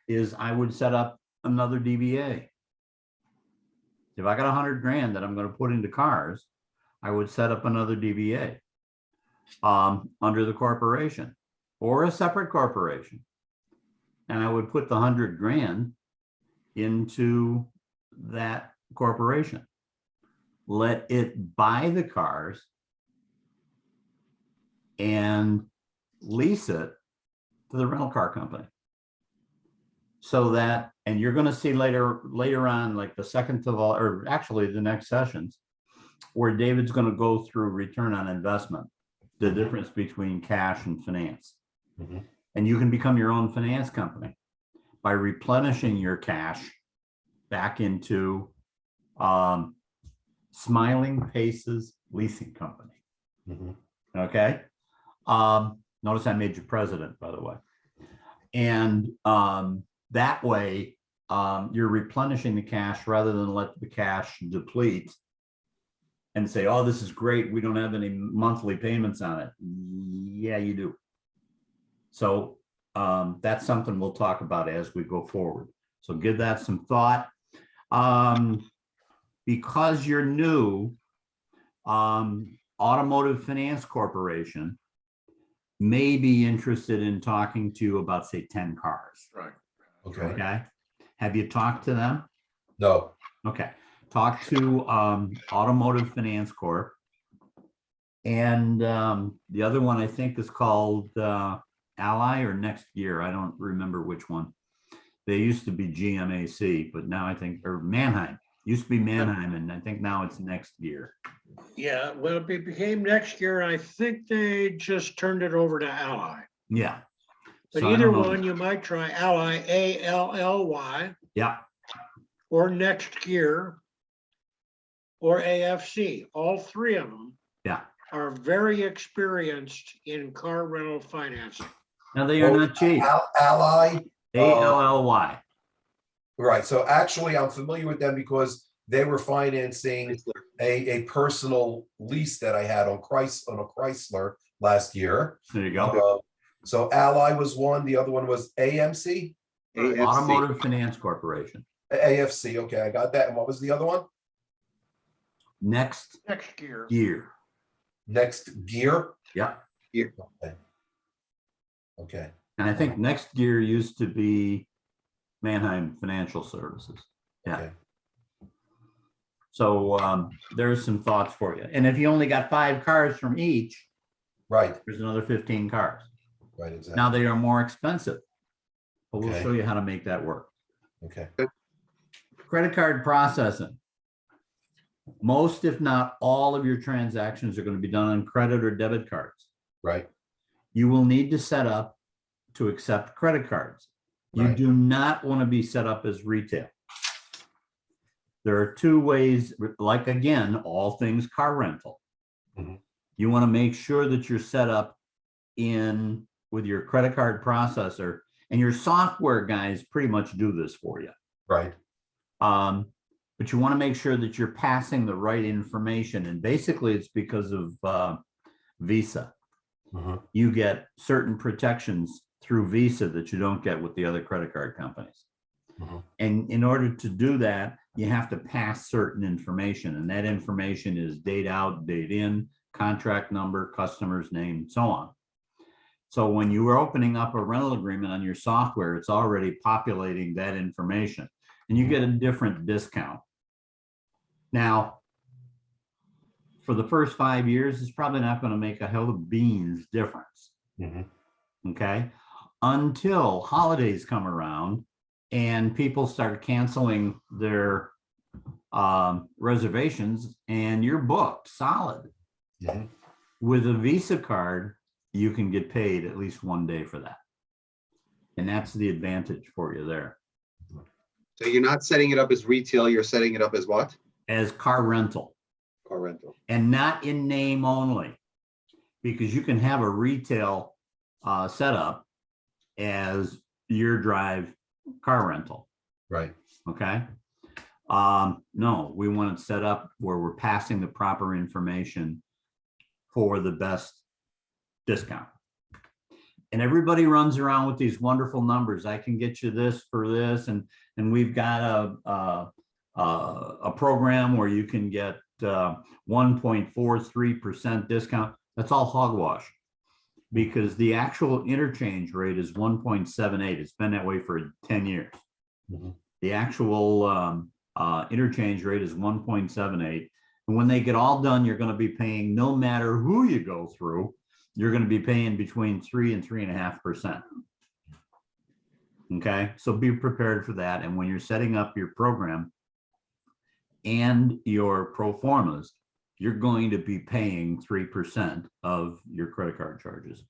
is I would set up another DBA. If I got 100 grand that I'm going to put into cars, I would set up another DBA under the corporation or a separate corporation. And I would put the 100 grand into that corporation. Let it buy the cars and lease it to the rental car company. So that, and you're going to see later on, like the second to all, or actually the next sessions, where David's going to go through return on investment, the difference between cash and finance. Mhm. And you can become your own finance company by replenishing your cash back into Smiling Paces Leasing Company. Mhm. Okay. Notice I made you president, by the way. And that way, you're replenishing the cash rather than let the cash deplete and say, oh, this is great. We don't have any monthly payments on it. Yeah, you do. So that's something we'll talk about as we go forward. So give that some thought. Because you're new, Automotive Finance Corporation may be interested in talking to you about, say, 10 cars. Right. Okay, Okay. Have you talked to them? no, Okay. Talk to Automotive Finance Corp. And the other one I think is called Ally or Next Gear. I don't remember which one. They used to be GMAC, but now I think, or Manheim. Used to be Manheim, and I think now it's Next Gear. Yeah, well, it became Next Year. I think they just turned it over to Ally. Yeah. But So I either don't know. one, you might try Ally, ALLY, Yeah. or Next Gear, or AFC. All three of them Yeah. are very experienced in car rental financing. Now they are Well, not cheap. Ally, ALLY. right, so actually I'm familiar with them because they were financing Chrysler. a personal lease that I had on a Chrysler last year. There you go. So Ally was one, the other one was AMC, AFC. Automotive Finance Corporation. AFC, okay, I got that, and what was the other one? Next Next Gear. Gear. Next Gear? Yeah. Okay, And I think Next Gear used to be Manheim Financial Services. Yeah. okay, So there's some thoughts for you. And if you only got 5 cars from each, right, there's another 15 cars. right, exactly, Now they are more expensive, but we'll Okay. show you how to make that work. okay, Credit card processing. Most, if not all, of your transactions are going to be done on credit or debit cards. right, You will need to set up to accept credit cards. You Right. do not want to be set up as retail. There are 2 ways, like again, all things car rental. Mhm. You want to make sure that you're set up in with your credit card processor, and your software guys pretty much do this for you. right, But you want to make sure that you're passing the right information. And basically it's because of Visa. mhm, You get certain protections through Visa that you don't get with the other credit card companies. Mhm. And in order to do that, you have to pass certain information, and that information is date out, date in, contract number, customer's name, and so on. So when you are opening up a rental agreement on your software, it's already populating that information, and you get a different discount. Now, for the first 5 years, it's probably not going to make a hell of beans difference. mhm, Okay, until holidays come around and people start canceling their reservations, and you're booked solid. mhm. With a Visa card, you can get paid at least 1 day for that, and that's the advantage for you there. So you're not setting it up as retail, you're setting it up as what? As car rental, Car rental. and not in name only, because you can have a retail setup as your drive car rental. Right, Okay. No, we want it set up where we're passing the proper information for the best discount. And everybody runs around with these wonderful numbers. I can get you this for this, and we've got a program where you can get 1.43% discount. That's all hogwash, because the actual interchange rate is 1.78. It's been that way for 10 years. Mhm. The actual interchange rate is 1.78. And when they get all done, you're going to be paying, no matter who you go through, you're going to be paying between 3 and 3.5%. Okay, so be prepared for that. And when you're setting up your program and your pro formas, you're going to be paying 3% of your credit card charges.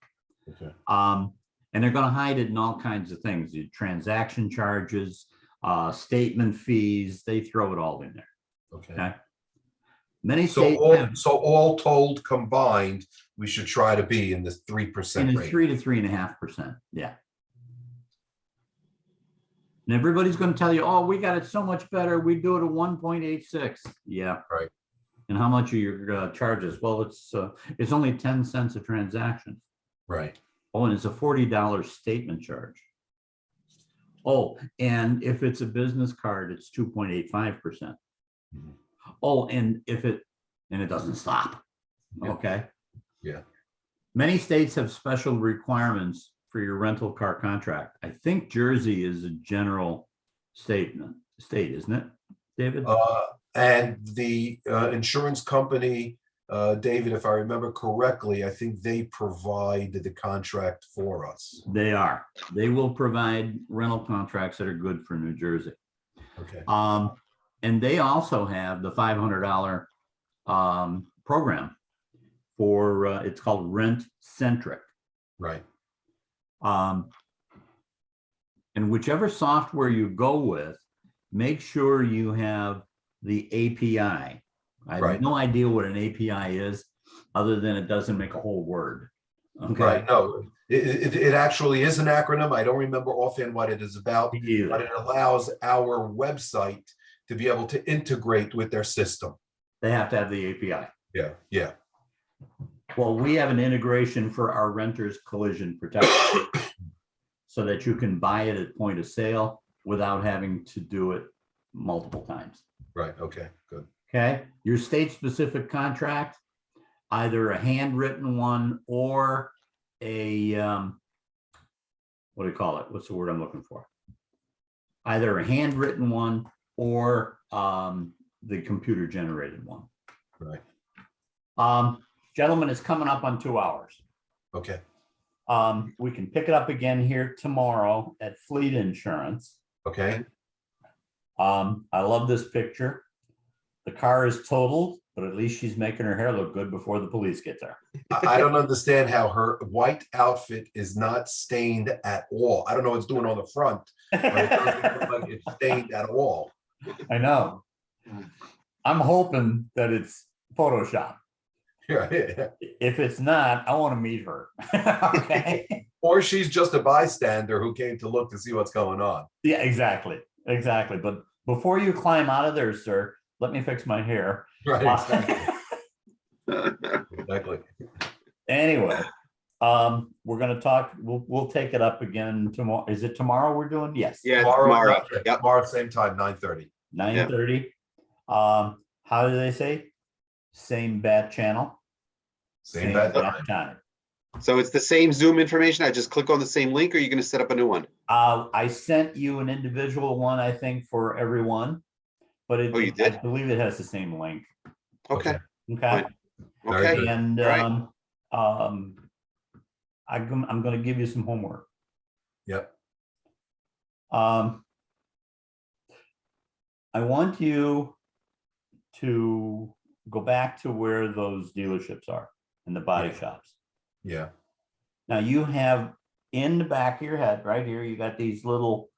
okay, And they're going to hide it in all kinds of things, the transaction charges, statement fees, they throw it all in there. okay. Okay. Many So states all, have so all told combined, we should try to be in the in 3% a range. 3 to 3.5%. Yeah. And everybody's going to tell you, oh, we got it so much better. We do it at 1.86. Yeah. Right. And how much are your charges? Well, it's only 10 cents a transaction. Right. Oh, and it's a $40 statement charge. Oh, and if it's a business card, it's 2.85%. Mhm. Oh, and it doesn't stop. Yeah. Okay. Yeah. Many states have special requirements for your rental car contract. I think Jersey is a general state, isn't it, David? And the insurance company, David, if I remember correctly, I think they provide the contract for us. They are. They will provide rental contracts that are good for New Jersey. Okay. And they also have the $500 program for it's called Rent Centric. Right. And whichever software you go with, make sure you have the API. I have Right. no idea what an API is, other than it doesn't make a whole word. Okay. Right. No, it actually is an acronym. I don't remember offhand what it is about, Me either. but it allows our website to be able to integrate with their system. They have to have the API. Yeah. Yeah. Well, we have an integration for our renters collision protection so that you can buy it at point of sale without having to do it multiple times. Right. Okay. Good. Okay. Your state specific contract, either a handwritten one or a, what do you call it? What's the word I'm looking for? Either a handwritten one or the computer generated one. Right. Gentlemen, it's coming up on 2 hours. Okay. We can pick it up again here tomorrow at Fleet Insurance. Okay. I love this picture. The car is totaled, but at least she's making her hair look good before the police get there. I don't understand how her white outfit is not stained at all. I don't know what it's doing on the front, but it doesn't look like it's stained at all. I know. I'm hoping that it's Photoshop. Yeah. If it's not, I want to meet her. Okay. Or she's just a bystander who came to look to see what's going on. Yeah, exactly. Exactly. But before you climb out of there, sir, let me fix my hair. Right. Exactly. Anyway, we're gonna talk, we'll take it up again tomorrow. Is it tomorrow we're doing? Yes. Yeah, tomorrow. Yep. Tomorrow, same time, 9:30. 9:30. How do they say? Same bat channel. Same bad time. time. So it's the same Zoom information. I just click on the same link, or are you going to set up a new one? I sent you an individual one, I think, for everyone, but Oh, you did? I believe it has the same link. Okay. Okay. Fine. Very Okay. good. And Right. I'm going to give you some homework. Yep. I want you to go back to where those dealerships are and the body shops. Yeah. Now you have in the back of your head right here, you got these little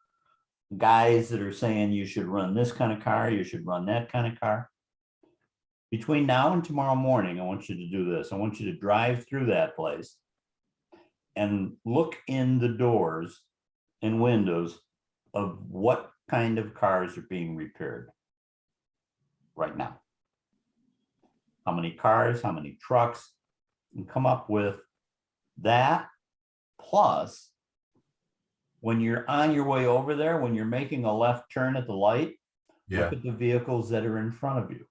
guys that are saying you should run this kind of car, you should run that kind of car. Between now and tomorrow morning, I want you to do this. I want you to drive through that place and look in the doors and windows of what kind of cars are being repaired right now. How many cars, how many trucks, and come up with that. Plus, when you're on your way over there, when you're making a left turn at the light, Yeah. look at the vehicles that are in front of you.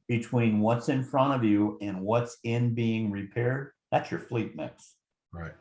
Between what's in front of you and what's in being repaired, that's your fleet mix. Right.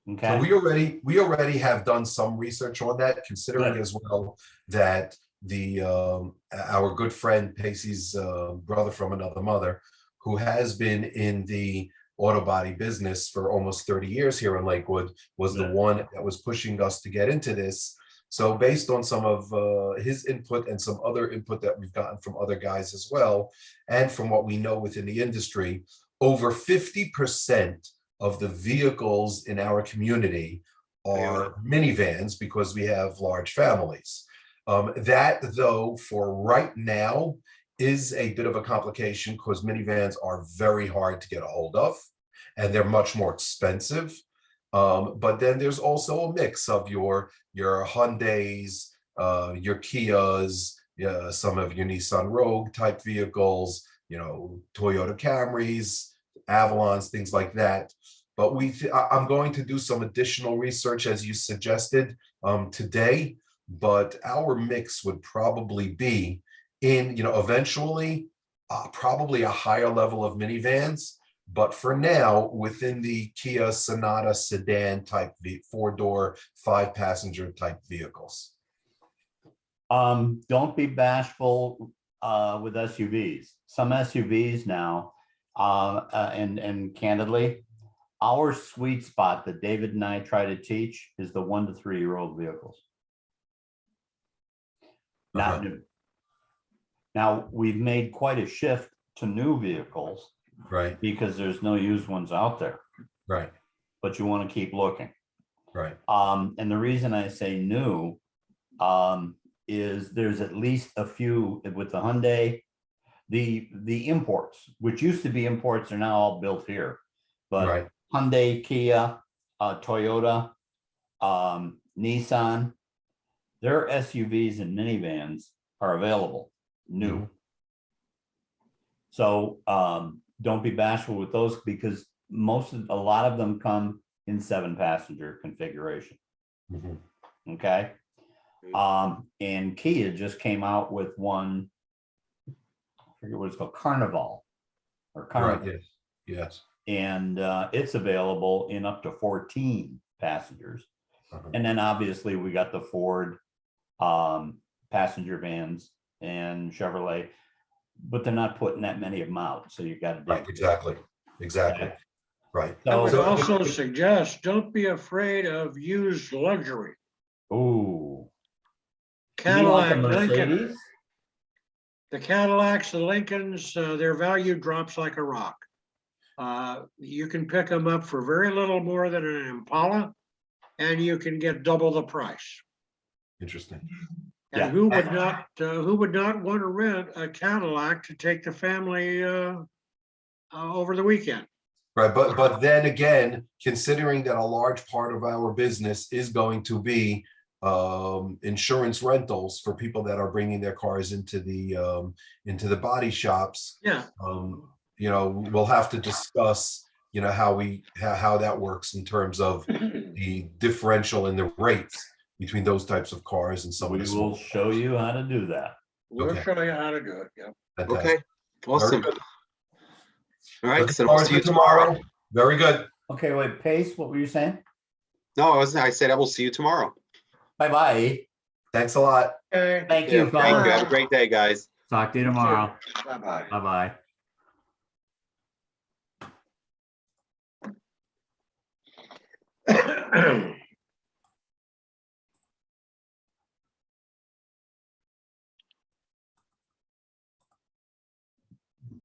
Okay. So we already have done some research on that, considering Good. as well that the our good friend Pacey's brother from another mother, who has been in the auto body business for almost 30 years here in Lakewood, was the one that was pushing us to get into this. So based on some of his input and some other input that we've gotten from other guys as well, and from what we know within the industry, over 50% of the vehicles in our community are minivans because we have large families. That, though, for right now is a bit of a complication because minivans are very hard to get a hold of and they're much more expensive. But then there's also a mix of your Hyundais, your Kias, some of your Nissan Rogue type vehicles, Toyota Camrys, Avalons, things like that. But I'm going to do some additional research as you suggested today, but our mix would probably be in, eventually probably a higher level of minivans. But for now, within the Kia Sonata sedan type 4-door, 5-passenger type vehicles. Don't be bashful with SUVs. Some SUVs now, and candidly, our sweet spot that David and I try to teach is the 1 to 3-year-old vehicles. Not new. Now, we've made quite a shift to new vehicles, Right, because there's no used ones out there, right, but you want to keep looking. right. And the reason I say new is there's at least a few with the Hyundai, the imports, which used to be imports, are now all built here. But Right. Hyundai, Kia, Toyota, Nissan, their SUVs and minivans are available new. Mhm. So don't be bashful with those, because a lot of them come in 7-passenger configuration. Mhm. Okay. And Kia just came out with one, I forget what it's called, Carnival or Carnival. Right, yes, yes. And it's available in up to 14 passengers. Uh-huh. And then obviously we got the Ford passenger vans and Chevrolet, but they're not putting that many of them out. So you got to Right, exactly, Okay. right. I would So, also suggest, don't be afraid of used luxury. oh, you mean like a Cadillac, Lincoln, Mercedes? the Cadillacs, the Lincolns, their value drops like a rock. You can pick them up for very little more than an Impala, and you can get double the price. Interesting. And Yeah. who would not want to rent a Cadillac to take the family over the weekend? Right, but then again, considering that a large part of our business is going to be insurance rentals for people that are bringing their cars into the body shops, Yeah, we'll have to discuss, how that works in terms of the differential in the rates between those types of cars and some of We the will small. show you how to do that. we'll Okay. show you how to do it. Yeah. Fantastic. Okay, awesome. Very good. All right, Looking so we'll forward see you to tomorrow. Very good. Okay, wait, Pace, what were you saying? No, I said I will see you tomorrow. Bye-bye. Thanks a lot. Okay. Thank Yeah, you, thank you. Have a fellas. great day, guys. Talk to you tomorrow. Bye-bye. Bye-bye.